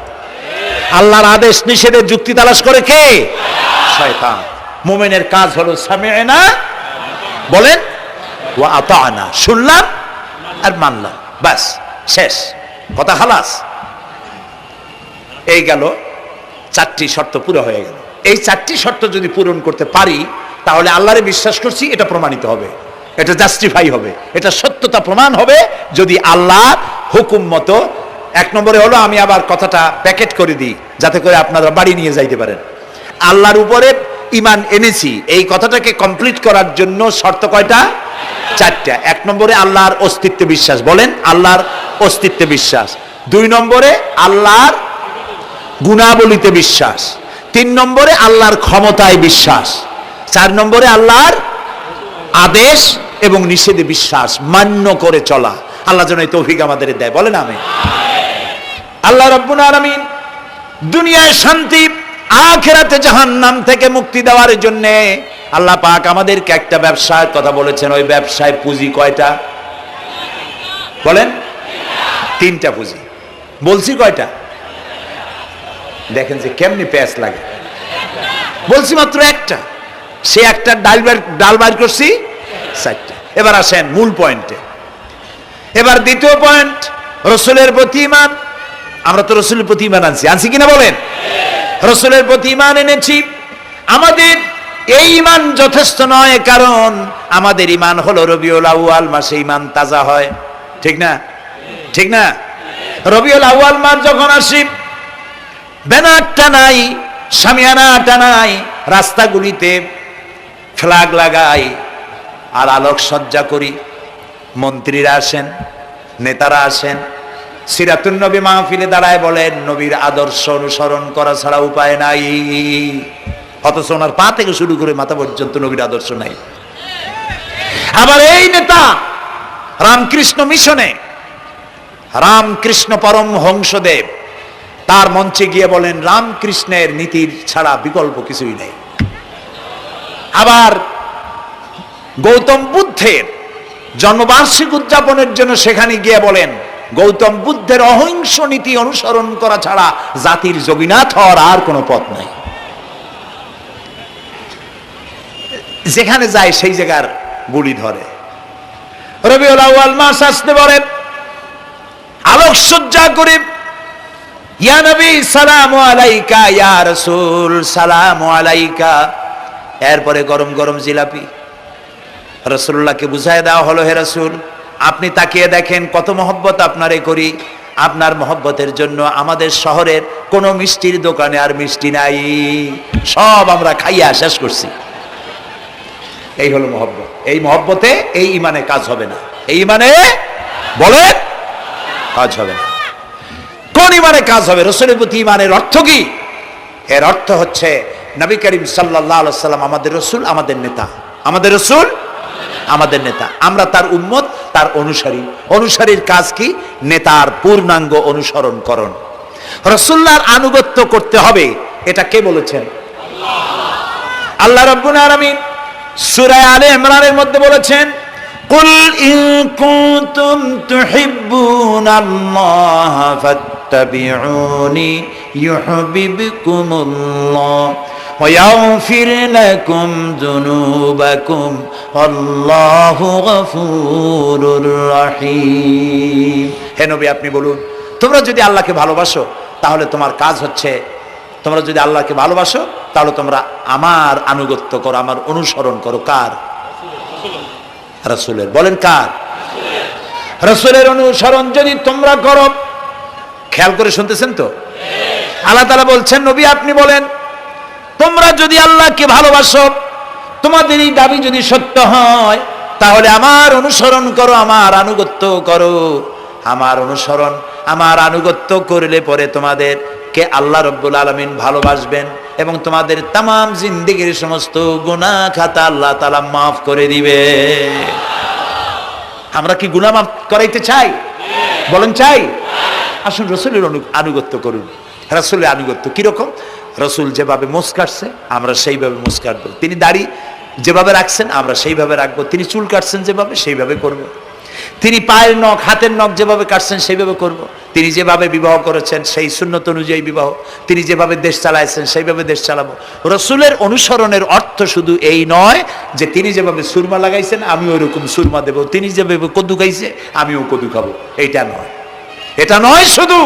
আল্লাহর আদেশ নিষেধের যুক্তি তালাশ করে কে? শয়তান। মুমিনের কাজ হলো সামি'না, বলেন, ওয়া আতা'না, শুনলাম আর মানলাম, বাস, শেষ কথা, খালাস। এই গেল, চারটি শর্ত পুরো হয়ে গেল। এই চারটি শর্ত যদি পূরণ করতে পারি তাহলে আল্লাহরে বিশ্বাস করছি এটা প্রমাণিত হবে, এটা জাস্টিফাই হবে, এটা সত্যতা প্রমাণ হবে যদি আল্লাহ হুকুম মতো। এক নম্বরে হলো, আমি আবার কথাটা প্যাকেট করে দিই যাতে করে আপনারা বাড়ি নিয়ে যাইতে পারেন। আল্লাহর উপরে ঈমান এনেছি, এই কথাটাকে কমপ্লিট করার জন্য শর্ত কয়টা? চারটা। এক নম্বরে আল্লাহর অস্তিত্বে বিশ্বাস, বলেন আল্লাহর অস্তিত্বে বিশ্বাস। দুই নম্বরে আল্লাহর গুণাবলীতে বিশ্বাস। তিন নম্বরে আল্লাহর ক্ষমতায় বিশ্বাস। চার নম্বরে আল্লাহর আদেশ এবং নিষেধে বিশ্বাস, মান্য করে চলা। আল্লাহ যেন এই তৌফিক আমাদের দেয়, বলেন আমিন। আল্লাহ রাব্বুল আলামিন দুনিয়ায় শান্তি, আখিরাতে জাহান্নাম থেকে মুক্তি দেওয়ার জন্য আল্লাহ পাক আমাদেরকে একটা ব্যবসার কথা বলেছেন। ওই ব্যবসায় পুঁজি কয়টা? বলেন। তিনটা পুঁজি। বলছি কয়টা? দেখেন যে কেমনি প্যাঁচ লাগে। বলছি মাত্র একটা, সে একটা ডাল বাইর করছি চারটা। এবার আসেন মূল পয়েন্টে। এবার দ্বিতীয় পয়েন্ট, রসুলের প্রতি ঈমান। আমরা তো রসুলের প্রতি ঈমান আনছি কিনা বলেন? রসুলের প্রতি ঈমান এনেছি। আমাদের এই ঈমান যথেষ্ট নয়, কারণ আমাদের ঈমান হলো রবিউল আউয়াল মাসে ঈমান তাজা হয়, ঠিক না? ঠিক না? রবিউল আউয়াল মাস যখন আসি, ব্যানারটা নাই, শামিয়ানাটা নাই, রাস্তাগুলিতে ফ্ল্যাগ লাগাই আর আলোকসজ্জা করি। মন্ত্রীরা আসেন, নেতারা আসেন, সিরাতুন নবী মাহফিলে দাঁড়ায় বলেন নবীর আদর্শ অনুসরণ করা ছাড়া উপায় নাই। অথচ ওনার পা থেকে শুরু করে মাথা পর্যন্ত নবীর আদর্শ নাই। আবার এই নেতা রামকৃষ্ণ মিশনে, রামকৃষ্ণ পরম হংসদেব তার মঞ্চে গিয়ে বলেন রামকৃষ্ণের নীতির ছাড়া বিকল্প কিছুই নেই। আবার গৌতম বুদ্ধের জন্মবার্ষিকী উদযাপনের জন্য সেখানে গিয়ে বলেন গৌতম বুদ্ধের অহিংস নীতি অনুসরণ করা ছাড়া জাতির যোগীনাথ হওয়ার আর কোনো পথ নাই। যেখানে যায় সেই জায়গার গুলি ধরে। রবিউল আউয়াল মাস আসতে বলে আলোকসজ্জা করে, ইয়া নবী সালামু আলাইকা, ইয়া রাসূল সালামু আলাইকা। এরপরে গরম গরম জিলাপি রাসূলুল্লাহকে বুঝায় দেওয়া হলো, হে রাসূল আপনি তাকিয়ে দেখেন কত মহব্বত আপনারে করি। আপনার মহব্বতের জন্য আমাদের শহরের কোন মিষ্টির দোকানে আর মিষ্টি নাই, সব আমরা খাইয়া শেষ করছি। এই হলো মহব্বত। এই মহব্বতে এই ঈমানে কাজ হবে না। এই ঈমানে বলেন কাজ হবে না। কোন ঈমানে কাজ হবে? রাসূলের প্রতি ঈমানের অর্থ কি? এর অর্থ হচ্ছে নবী করিম সাল্লাল্লাহু আলাইহি ওয়াসাল্লাম আমাদের রাসূল, আমাদের নেতা। আমাদের রাসূল আমাদের নেতা, আমরা তার উম্মত, তার অনুসারী। অনুসারীর কাজ কি? নেতার পূর্ণাঙ্গ অনুসরণ করণ। রাসূলুল্লাহর আনুগত্য করতে হবে, এটা কে বলেছেন? আল্লাহ রাব্বুল আলামিন সূরা আলে ইমরানের মধ্যে বলেছেন, কুল ইন কুনতুম তুহিব্বুনাল্লাহ ফাত্তাবিউনি ইউহিব্বুকুমুল্লাহ ওয়া ইয়াগফির লাকুম যুনুবাকুম আল্লাহু গফুরুর রহিম। হে নবী, আপনি বলুন, তোমরা যদি আল্লাহকে ভালোবাসো তাহলে তোমার কাজ হচ্ছে, তোমরা যদি আল্লাহকে ভালোবাসো তাহলে তোমরা আমার আনুগত্য করো, আমার অনুসরণ করো। কার? রাসূলের। বলেন কার? রাসূলের অনুসরণ যদি তোমরা করো, খেয়াল করে শুনতেছেন তো? আল্লাহ তাআলা বলছেন, নবী আপনি বলেন, তোমরা যদি আল্লাহকে ভালোবাসো, তোমাদের এই দাবি যদি সত্য হয়, তাহলে আমার অনুসরণ করো, আমার আনুগত্য করো। আমার অনুসরণ, আমার আনুগত্য করলে পরে তোমাদেরকে আল্লাহ রাব্বুল আলামিন ভালোবাসবেন এবং তোমাদের তামাম জিন্দেগির সমস্ত গুনাহ খাতা আল্লাহ তাআলা মাফ করে দিবে। আমরা কি গুনাহ মাফ করাইতে চাই? বলেন চাই? আসুন রাসূলের আনুগত্য করুন। রাসূলের আনুগত্য কিরকম? রাসূল যেভাবে মোস কাটছে আমরা সেইভাবে মোস কাটবো, তিনি দাড়ি যেভাবে রাখছেন আমরা সেইভাবে রাখবো, তিনি চুল কাটছেন যেভাবে সেইভাবে করব, তিনি পায়ের নখ হাতের নখ যেভাবে কাটছেন সেইভাবে করব, তিনি যেভাবে বিবাহ করেছেন সেই সুন্নত অনুযায়ী বিবাহ, তিনি যেভাবে দেশ চালাইছেন সেইভাবে দেশ চালাবো। রাসূলের অনুসরণের অর্থ শুধু এই নয় যে তিনি যেভাবে সুরমা লাগাইছেন আমি ওইরকম সুরমা দেব, তিনি যেভাবে কদু খাইছে আমিও কদু খাবো, এইটা নয়। এটা নয়, শুধু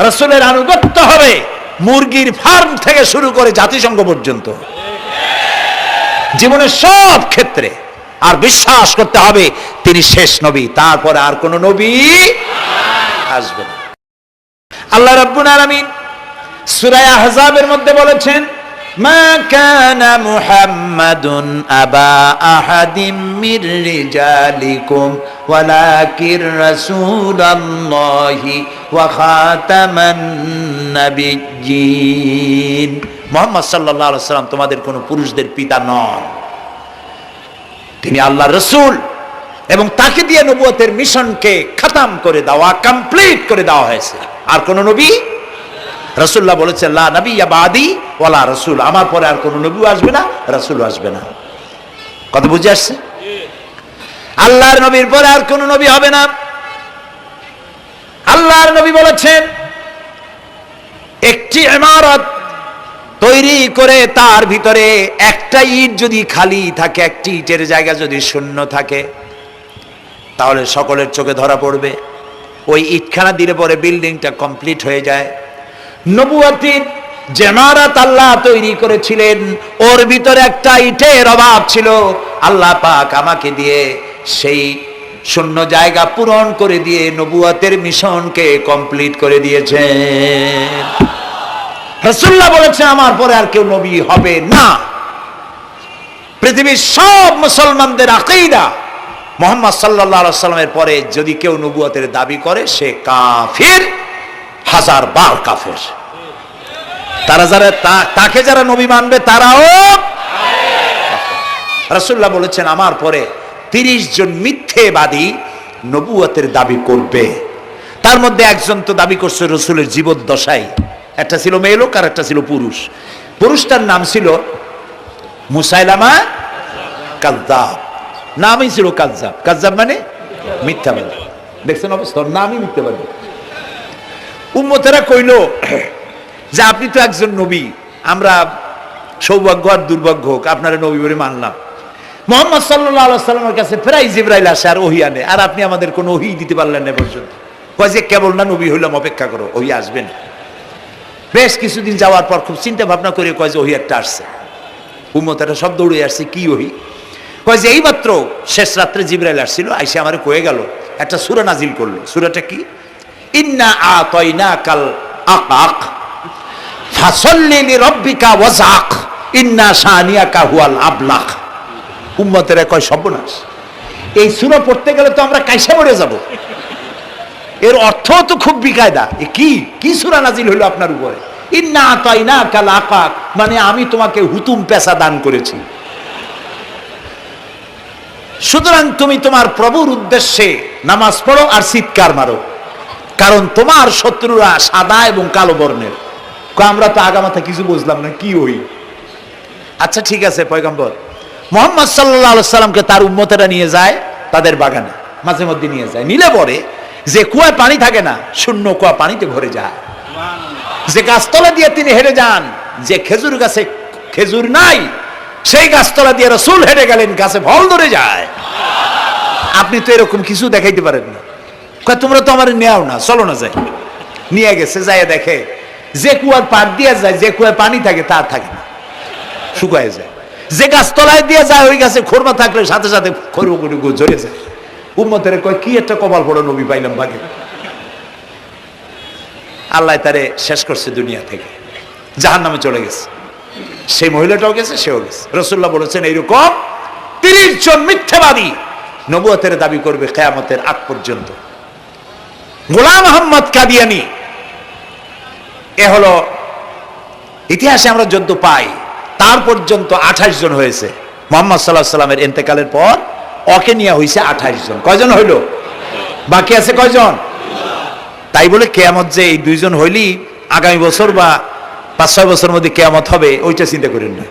রাসূলের আনুগত্য হবে মুরগির ফার্ম থেকে শুরু করে জাতিসংঘ পর্যন্ত, জীবনের সব ক্ষেত্রে। আর বিশ্বাস করতে হবে তিনি শেষ নবী, তারপরে আর কোন নবী আসবে না। আল্লাহ রাব্বুল আলামিন সূরা আহজাবের মধ্যে বলেছেন, মা কানা মুহাম্মাদুন আবা আহাদিম মির রিজালিকুম ওয়ালাকির রাসূলুল্লাহি ওয়া খাতামান নাবিয়্যিন। মুহাম্মদ সাল্লাল্লাহু আলাইহি ওয়াসাল্লাম তোমাদের কোন পুরুষদের পিতা নন, তিনি আল্লাহর রাসূল এবং তাকে দিয়ে নবুয়তের মিশনকে খতম করে দেওয়া, কমপ্লিট করে দেওয়া হয়েছে। আর কোন নবী, রাসূলুল্লাহ বলেছেন, লা নাবিয়্যা বাদি ওয়ালা রাসূল, আমার পরে আর কোন নবী আসবে না, রাসূল আসবে না। কথা বুঝে আসছে? আল্লাহর নবীর পরে আর কোন নবী হবে না। আল্লাহর নবী বলেছেন, একটি ইমারত তৈরি করে তার ভিতরে একটা ইট যদি খালি থাকে, একটি ইটের জায়গা যদি শূন্য থাকে, তাহলে সকলের চোখে ধরা পড়বে। ওই ইটখানা দিলে পরে বিল্ডিংটা কমপ্লিট হয়ে যায়। নবুয়তির যে ইমারত আল্লাহ তৈরি করেছিলেন, ওর ভিতরে একটা ইটের অভাব ছিল। আল্লাহ পাক আমাকে দিয়ে সেই শূন্য জায়গা পূরণ করে দিয়ে নবুয়তের মিশনকে কমপ্লিট করে দিয়েছেন। রাসূলুল্লাহ বলেছেন, আমার পরে আর কেউ নবী হবে না। পৃথিবীর সব মুসলমানদের আকীদা, মুহাম্মদ সাল্লাল্লাহু আলাইহি ওয়াসাল্লামের পরে যদি কেউ নবুয়তের দাবি করে সে কাফির, হাজার বার কাফের। তারা যারা তাকে যারা নবী মানবে তারাও রাসূলুল্লাহ বলেছেন, আমার পরে 30 জন মিথ্যেবাদী নবুয়তের দাবি করবে। তার মধ্যে একজন তো দাবি করছে রাসূলের জীবদ্দশায়, একটা ছিল মেয়ে লোক আর একটা ছিল পুরুষ। পুরুষটার নাম ছিল মুসাইলামা কাযযাব, নামই ছিল কাযযাব। কাযযাব মানে মিথ্যাবাদী। দেখছেন অবস্থা, নামই মিথ্যাবাদী। উম্মতেরা কইল যে আপনি তো একজন নবী, আমরা সৌভাগ্য আর দুর্ভাগ্য হোক আপনারা নবী বলে মানলাম। মুহাম্মদ সাল্লাল্লাহু আলাইহি ওয়াসাল্লামের কাছে প্রায় জিবরাইল আসে আর ওহী আনে, আর আপনি আমাদের কোনো ওহী দিতে পারলেন না পর্যন্ত। কয় যে কেবল না নবী হইলাম, অপেক্ষা করো, ওহী আসবে না। বেশ কিছুদিন যাওয়ার পর খুব চিন্তা ভাবনা করে কয় যে ওহী একটা আসছে। উম্মতেরা সব দৌড়ে আসছে, কি ওহী? কয় যে এইমাত্র শেষ রাত্রে জিবরাইল আসছিল, আইসা আমারে কয়ে গেল, একটা সূরা নাজিল করলো। সূরাটা কি? ইন্না আতাইনাকাল আকাক ফাসাল্লি লিরাব্বিকা ওয়াজআক ইন্না শানিয়াকা হুয়াল আবলাক। উম্মতেরা কয় সর্বনাশ, এই সূরা পড়তে গেলে তো আমরা কাইসা মরে যাব। এর অর্থ তো খুব বিকায়দা। এ কি সূরা নাজিল হলো আপনার উপরে? ইন্না আতাইনাকাল আকাক, মানে আমি তোমাকে হুতুম পেশা দান করেছি, সুতরাং তুমি তোমার প্রভুর উদ্দেশ্যে নামাজ পড়ো আর চিৎকার মারো, কারণ তোমার শত্রুরা সাদা এবং কালো বর্ণের। আমরা তো আগামাথা কিছু বুঝলাম না, কি ওই? আচ্ছা ঠিক আছে পয়গম্বর, মুহাম্মদ সাল্লাল্লাহু আলাইহি সাল্লামকে তার উম্মতেরা নিয়ে যায় তাদের বাগানে, মাঝে মধ্যে নিয়ে যায়। নিলে পরে যে কুয়ায় পানি থাকে না, শূন্য কুয়া পানিতে ভরে যায়। যে গাছতলা দিয়ে তিনি হেঁটে যান, যে খেজুর গাছে খেজুর নাই, সেই গাছতলা দিয়ে রাসূল হেঁটে গেলেন, গাছে ফল ধরে যায়। আপনি তো এরকম কিছু দেখাইতে পারেন না। কয় তোমরা তো আমার নেও না, চলো না যাই। নিয়ে গেছে, যাই দেখে যে কুয়ার পাড় দিয়ে যায়, যে কুয়ায় পানি থাকে তার থাকে না, শুকায় যায়। যে গাছতলায় দিয়ে যায় ওই গাছে খোরমা থাকলে সাথে সাথে খোরমা ঝরে যায়। উম্মতের কয় কি একটা কপাল পড়ো নবী পাইলাম ভাগে। আল্লাহ তারে শেষ করছে দুনিয়া থেকে, জাহান্নামে চলে গেছে। সেই মহিলাটাও গেছে, সেও গেছে। রাসূলুল্লাহ বলেছেন এইরকম 30 জন মিথ্যাবাদী নবুয়তের দাবি করবে কিয়ামতের আগ পর্যন্ত। গোলাম আহমদ কাদিয়ানী, এ হলো ইতিহাসে আমরা যদ্দ পাই তার পর্যন্ত 28 জন হয়েছে। মুহাম্মদ সাল্লাল্লাহু আলাইহি সাল্লামের ইন্তেকালের পর ওকে নিয়ে হয়েছে 28 জন। কয়জন হইল? বাকি আছে কয়জন? তাই বলে কিয়ামত যে এই 2 জন হইলি আগামী বছর বা 5-6 বছরের মধ্যে কিয়ামত হবে ওইটা চিন্তা করেন না।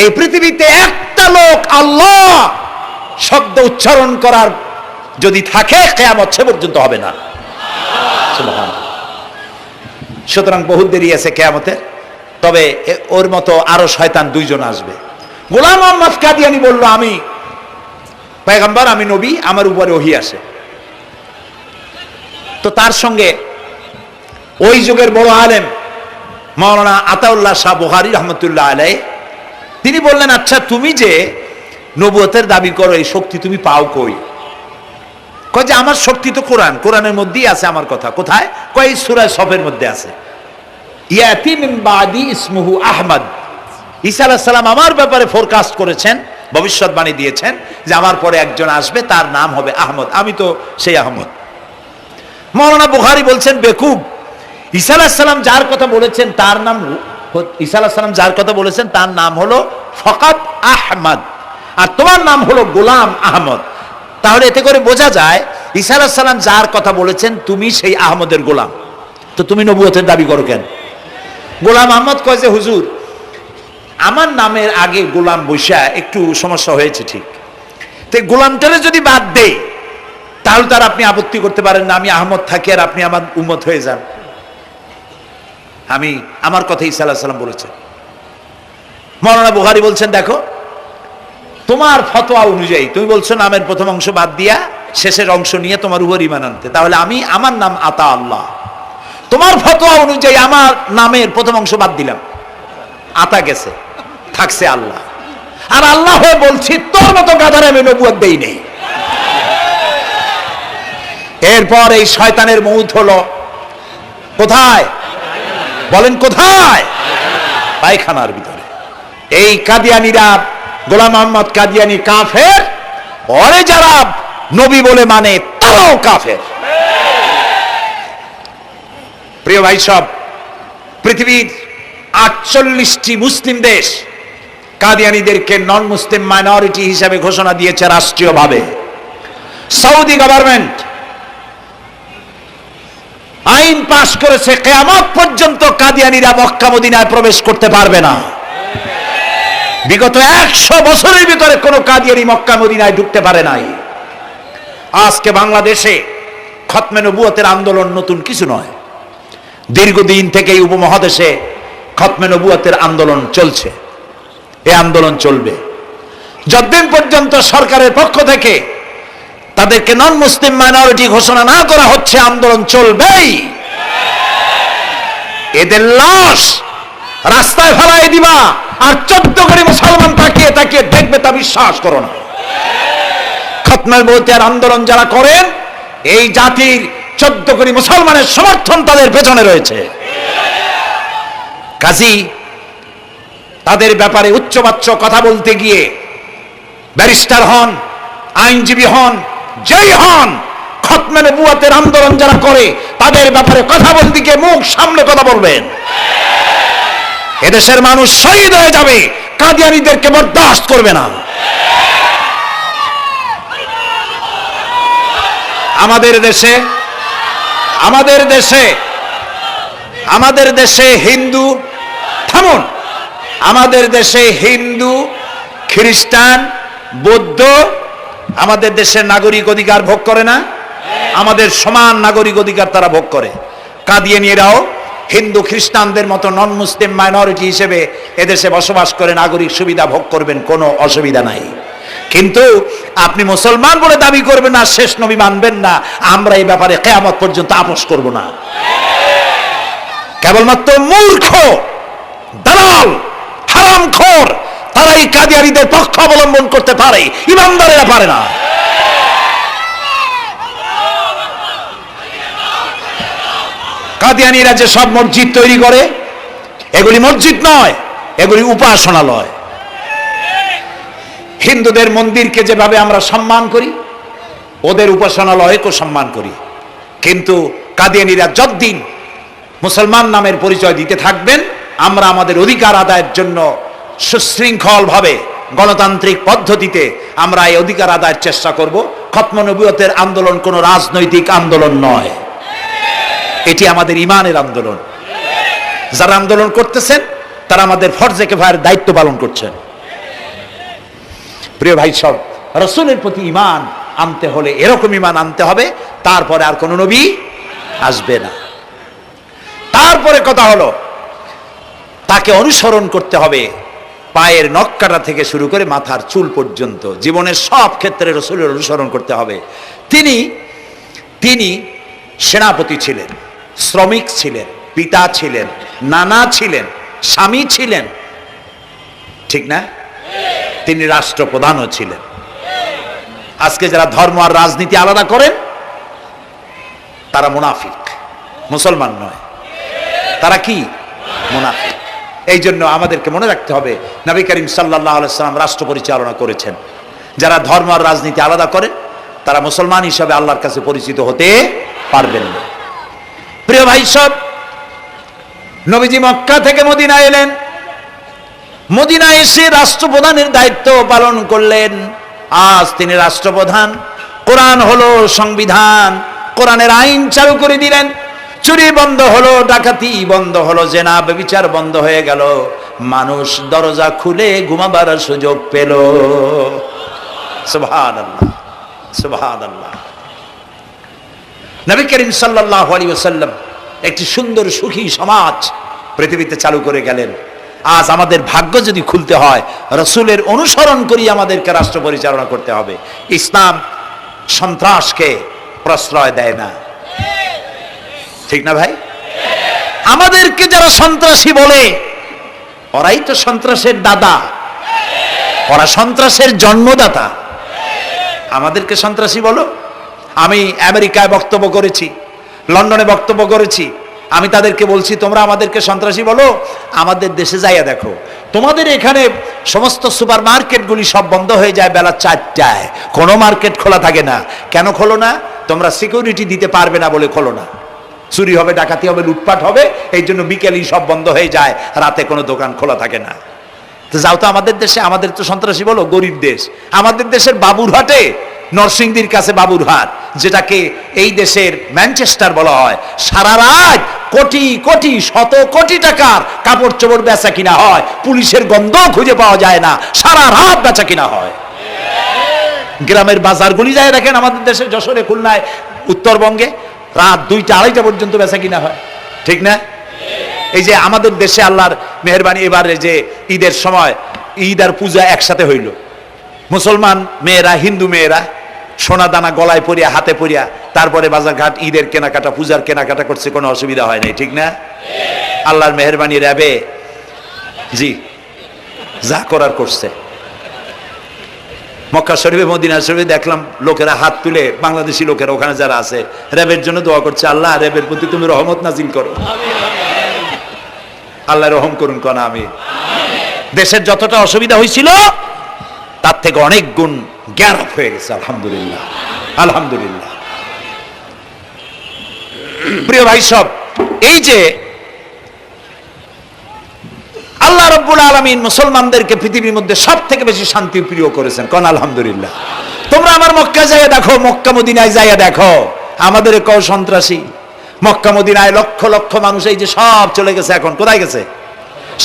এই পৃথিবীতে একটা লোক আল্লাহ শব্দ উচ্চারণ করার যদি থাকে কিয়ামত সে পর্যন্ত হবে না। সুবহানাল্লাহ। সুতরাং বহুত দেরি আছে কিয়ামতে। তবে ওর মতো আরো শয়তান 2 জন আসবে। গোলাম আহমদ কাদিয়ানী বলল আমি পয়গম্বর, আমি নবী, আমার উপরে ওহী আসে। তো তার সঙ্গে ওই যুগের বড় আলেম মাওলানা আতাউল্লাহ শাহ বুখারী রহমতুল্লাহ আলাইহি তিনি বললেন, আচ্ছা তুমি যে নবুয়তের দাবি করো এই শক্তি তুমি পাও কই? কয় যে আমার শক্তি তো কোরআন, কোরআনের মধ্যেই আছে আমার কথা। কোথায়? কয় সূরা সফের মধ্যে আছে, ইয়াতি মিন বাদি ইসমুহু আহমদ। ঈসা আলাইহিস সালাম আমার ব্যাপারে ফোরকাস্ট করেছেন, ভবিষ্যৎবাণী দিয়েছেন যে আমার পরে একজন আসবে, তার নাম হবে আহমদ। আমি তো সেই আহমদ। মাওলানা বুখারী বলছেন বেকুব, ঈসা আলাইহিস সালাম যার কথা বলেছেন তার নাম, ঈসা আলাইহিস সালাম যার কথা বলেছেন তার নাম হলো ফকাত আহমদ, আর তোমার নাম হলো গোলাম আহমদ। তাহলে এতে করে বোঝা যায় ঈসা আলাইহিস সালাম যার কথা বলেছেন তুমি সেই আহমদের গোলাম। তো তুমি নবুয়তের দাবি করো কেন? গোলাম আহমদ কয় যে হুজুর আমার নামের আগে গোলাম বৈশা একটু সমস্যা হয়েছে, ঠিক তো গোলামটারে যদি বাদ দেই তাহলে তার আপনি আপত্তি করতে পারেন না, আমি আহমদ থাকি আর আপনি আমার উম্মত হয়ে যান। আমি আমার কথা ঈসা আলাইহিস সালাম বলেছেন। মাওলানা বুখারী বলছেন দেখো তোমার ফতোয়া অনুযায়ী তুমি বলছো নামের প্রথম অংশ বাদ দিয়া শেষের অংশ নিয়ে তোমার উপর ঈমান আনতে, তাহলে আমি আমার নাম আতা আল্লাহ, তোমার ফতোয়া অনুযায়ী আমার নামের প্রথম অংশ বাদ দিলাম, আতা গেছে, থাকছে আল্লাহ। আর আল্লাহ হয়ে বলছি তোর মতো গাধারে আমি নবুয়ত দেই নেই। এরপর এই শয়তানের মউত হলো কোথায়? বলেন কোথায়? পায়খানার ভিতরে। এই কাদিয়ানীরা, গোলাম আহমদ কাদিয়ানী কাফের, ওরে যারা নবী বলে মানে তারাও কাফের। প্রিয় ভাই সব, পৃথিবীর 48টি মুসলিম দেশ কাদিয়ানীদেরকে নন মুসলিম মাইনরিটি হিসাবে ঘোষণা দিয়েছে রাষ্ট্রীয়ভাবে। সৌদি গভর্নমেন্ট আইন পাশ করেছে কিয়ামত পর্যন্ত কাদিয়ানীরা মক্কা মদিনায় প্রবেশ করতে পারবে না। বিগত 100 বছরের ভিতরে কোন কাদিয়ানী মক্কা মদিনায় ঢুকতে পারে নাই। আজকে বাংলাদেশে খতমে নবুয়তের আন্দোলন নতুন কিছু নয়, দীর্ঘদিন থেকে এই উপমহাদেশে খতমে নবুয়তের আন্দোলন চলছে। এই আন্দোলন চলবে যতদিন পর্যন্ত সরকারের পক্ষ থেকে তাদেরকে নন মুসলিম মাইনরিটি ঘোষণা না করা হচ্ছে, আন্দোলন চলবেই। এদের লাশ রাস্তায় ফেলাই দিবা আর 14 কোটি মুসলমান তাকিয়ে তাকিয়ে দেখবে, তা বিশ্বাস করো না। খতমে নবুয়তের আন্দোলন যারা করেন এই জাতির 14 কোটি মুসলমানের সমর্থন তাদের পেছনে রয়েছে। কাজী তাদের ব্যাপারে উচ্চবাচ্য কথা বলতে গিয়ে ব্যারিস্টার হন, আইনজীবী হন, যেই হন, খতমে নবুয়তের আন্দোলন যারা করে তাদের ব্যাপারে কথা বলতে গিয়ে মুখ সামনে কথা বলবেন। এদেশের মানুষ শহীদ হয়ে যাবে, কাদিয়ানীদেরকে বরদাস্ত করবে না। আমাদের দেশে হিন্দু, থামুন, আমাদের দেশে হিন্দু খ্রিস্টান, বৌদ্ধ আমাদের দেশের নাগরিক অধিকার ভোগ করে না? আমাদের সমান নাগরিক অধিকার তারা ভোগ করে। কাদিয়ানীরাও হিন্দু খ্রিস্টানদের মতো নন মুসলিম মাইনরিটি হিসেবে এদেশে বসবাস করে নাগরিক সুবিধা ভোগ করবেন, কোনো অসুবিধা নাই। কিন্তু আপনি মুসলমান বলে দাবি করবেন না, শেষ নবী মানবেন না, আমরা এই ব্যাপারে কিয়ামত পর্যন্ত আপোষ করব না। কেবলমাত্র মূর্খ, দালাল, হারামখোর তারাই কাদিয়ানীদের পক্ষ অবলম্বন করতে পারে, ইমানদারেরা পারে না। কাদিয়ানীরা যে সব মসজিদ তৈরি করে, এগুলি মসজিদ নয়, এগুলি উপাসনালয়। হিন্দুদের মন্দিরকে যেভাবে আমরা সম্মান করি, ওদের উপাসনালয়কেও সম্মান করি। কিন্তু কাদিয়ানীরা যতদিন মুসলমান নামের পরিচয় দিতে থাকবেন, আমরা আমাদের অধিকার আদায়ের জন্য সুশৃঙ্খল ভাবে গণতান্ত্রিক পদ্ধতিতে আমরা এই অধিকার আদায়ের চেষ্টা করব। খতম নবুয়তের আন্দোলন কোনো রাজনৈতিক আন্দোলন নয়, এটি আমাদের ইমানের আন্দোলন। যারা আন্দোলন করতেছেন তারা আমাদের ফরজে কিফায়ার দায়িত্ব পালন করছেন। প্রিয় ভাই সব, রাসূলের প্রতি ঈমান আনতে হলে এরকম ঈমান আনতে হবে, তারপরে আর কোন নবী আসবে না। তারপরে কথা হলো তাকে অনুসরণ করতে হবে পায়ের নখকাটা থেকে শুরু করে মাথার চুল পর্যন্ত, জীবনের সব ক্ষেত্রে রাসূলের অনুসরণ করতে হবে। তিনি সেনাপতি ছিলেন, শ্রমিক ছিলেন, পিতা ছিলেন, নানা ছিলেন, স্বামী ছিলেন, ঠিক না? তিনি রাষ্ট্রপ্রধানও ছিলেন। আজকে যারা ধর্ম আর রাজনীতি আলাদা করেন তারা মুনাফিক, মুসলমান নয়। তারা কি? মুনাফিক। এই জন্য আমাদেরকে মনে রাখতে হবে নবী করিম সাল্লাল্লাহু আলাইহি ওয়াসাল্লাম রাষ্ট্র পরিচালনা করেছেন। যারা ধর্ম আর রাজনীতি আলাদা করেন তারা মুসলমান হিসাবে আল্লাহর কাছে পরিচিত হতে পারবেন না। প্রিয় ভাই সব, নবীজি মক্কা থেকে মদিনা এলেন। মদিনা এসে রাষ্ট্রপ্রধানের দায়িত্ব পালন করলেন। আজ তিনি রাষ্ট্রপ্রধান। কোরআন হলো সংবিধান, কোরআনের আইন চালু করে দিলেন। চুরি বন্ধ হলো, ডাকাতি বন্ধ হলো, জেনা ব্যভিচার বন্ধ হয়ে গেল। মানুষ দরজা খুলে ঘুমাবার সুযোগ পেল। সুবহানাল্লাহ, সুবহানাল্লাহ। নবী করিম সাল্লাল্লাহু আলাইহি ওয়াসাল্লাম একটি সুন্দর সুখী সমাজ পৃথিবীতে চালু করে গেলেন। আজ আমাদের ভাগ্য যদি খুলতে হয়, রাসূলের অনুসরণ করি আমাদেরকে রাষ্ট্র পরিচালনা করতে হবে। ইসলাম সন্ত্রাসকে প্রশ্রয় দেয় না, ঠিক না ভাই? আমাদেরকে যারা সন্ত্রাসী বলে, ওরাই তো সন্ত্রাসের দাদা, ওরা সন্ত্রাসের জন্মদাতা। আমাদেরকে সন্ত্রাসী বলো? আমি আমেরিকায় বক্তব্য করেছি, লন্ডনে বক্তব্য করেছি, আমি তাদেরকে বলছি তোমরা আমাদেরকে সন্ত্রাসী বলো? আমাদের দেশে যাইয়া দেখো, তোমাদের এখানে সমস্ত সুপার মার্কেটগুলি সব বন্ধ হয়ে যায় বেলা 4টায়, কোনো মার্কেট খোলা থাকে না। কেন খোলো না? তোমরা সিকিউরিটি দিতে পারবে না বলে খোলো না। চুরি হবে, ডাকাতি হবে, লুটপাট হবে, এই জন্য বিকেলেই সব বন্ধ হয়ে যায়, রাতে কোনো দোকান খোলা থাকে না। তো যাও তো আমাদের দেশে, আমাদের তো সন্ত্রাসী বলো, গরিব দেশ। আমাদের দেশের বাবুরহাটে, নরসিংদীর কাছে বাবুরহাট, যেটাকে এই দেশের ম্যানচেস্টার বলা হয়, সারা রাত কোটি কোটি শত কোটি টাকার কাপড় চোপড় বেচা কিনা হয়, পুলিশের গন্ধও খুঁজে পাওয়া যায় না, সারা রাত বেচা কিনা হয়। গ্রামের বাজারগুলি যায় দেখেন আমাদের দেশে, যশোরে, খুলনায়, উত্তরবঙ্গে রাত 2টা 2:30 পর্যন্ত বেচা কিনা হয়, ঠিক না? এই যে আমাদের দেশে আল্লাহর মেহেরবানি, এবারে যে ঈদের সময় ঈদ আর পূজা একসাথে হইল, মুসলমান মেয়েরা, হিন্দু মেয়েরা সোনা দানা গলায় পরিয়া, হাতে পরিয়া, তারপরে বাজারঘাট ঈদের কেনাকাটা, পূজার কেনাকাটা করছে, কোনো অসুবিধা হয় নাই, ঠিক না? আল্লাহর মেহেরবানি র্যাবে জি যা করার করছে। মক্কা শরীফে, মদিনা শরীফে দেখলাম লোকেরা হাত তুলে, বাংলাদেশি লোকেরা ওখানে যারা আছে, র্যাবের জন্য দোয়া করছে, আল্লাহ র্যাবের প্রতি তুমি রহমত নাজিল করো, আল্লাহ রহম করুন কনা। আমি দেশের যতটা অসুবিধা হয়েছিল তার থেকে অনেক গুণ জ্ঞান হয়ে গেছে, আলহামদুলিল্লাহ, আলহামদুলিল্লাহ। প্রিয় ভাই সব, এই যে আল্লাহ রাব্বুল আলামিন মুসলমানদেরকে পৃথিবীর মধ্যে সব থেকে বেশি শান্তি প্রিয় করেছেন, কোন আলহামদুলিল্লাহ। তোমরা আমার মক্কা যাইয়া দেখো, মক্কা মদিনায় যাইয়া দেখো, আমাদের কেউ সন্ত্রাসী? মক্কা মদিনায় লক্ষ লক্ষ মানুষ এই যে সব চলে গেছে, এখন কোথায় গেছে?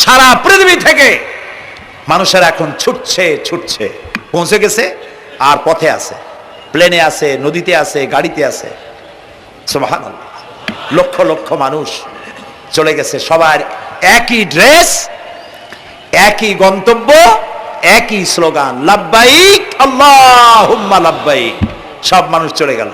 সারা পৃথিবী থেকে মানুষেরা এখন ছুটছে ছুটছে, পৌঁছে গেছে আর পথে আছে, প্লেনে আছে, নদীতে আছে, গাড়িতে আছে। সুবহানাল্লাহ, লক্ষ লক্ষ মানুষ চলে গেছে, সবার একই ড্রেস, একই গন্তব্য, একই স্লোগান, লাব্বাইক আল্লাহুম্মা লাব্বাইক। সব মানুষ চলে গেল।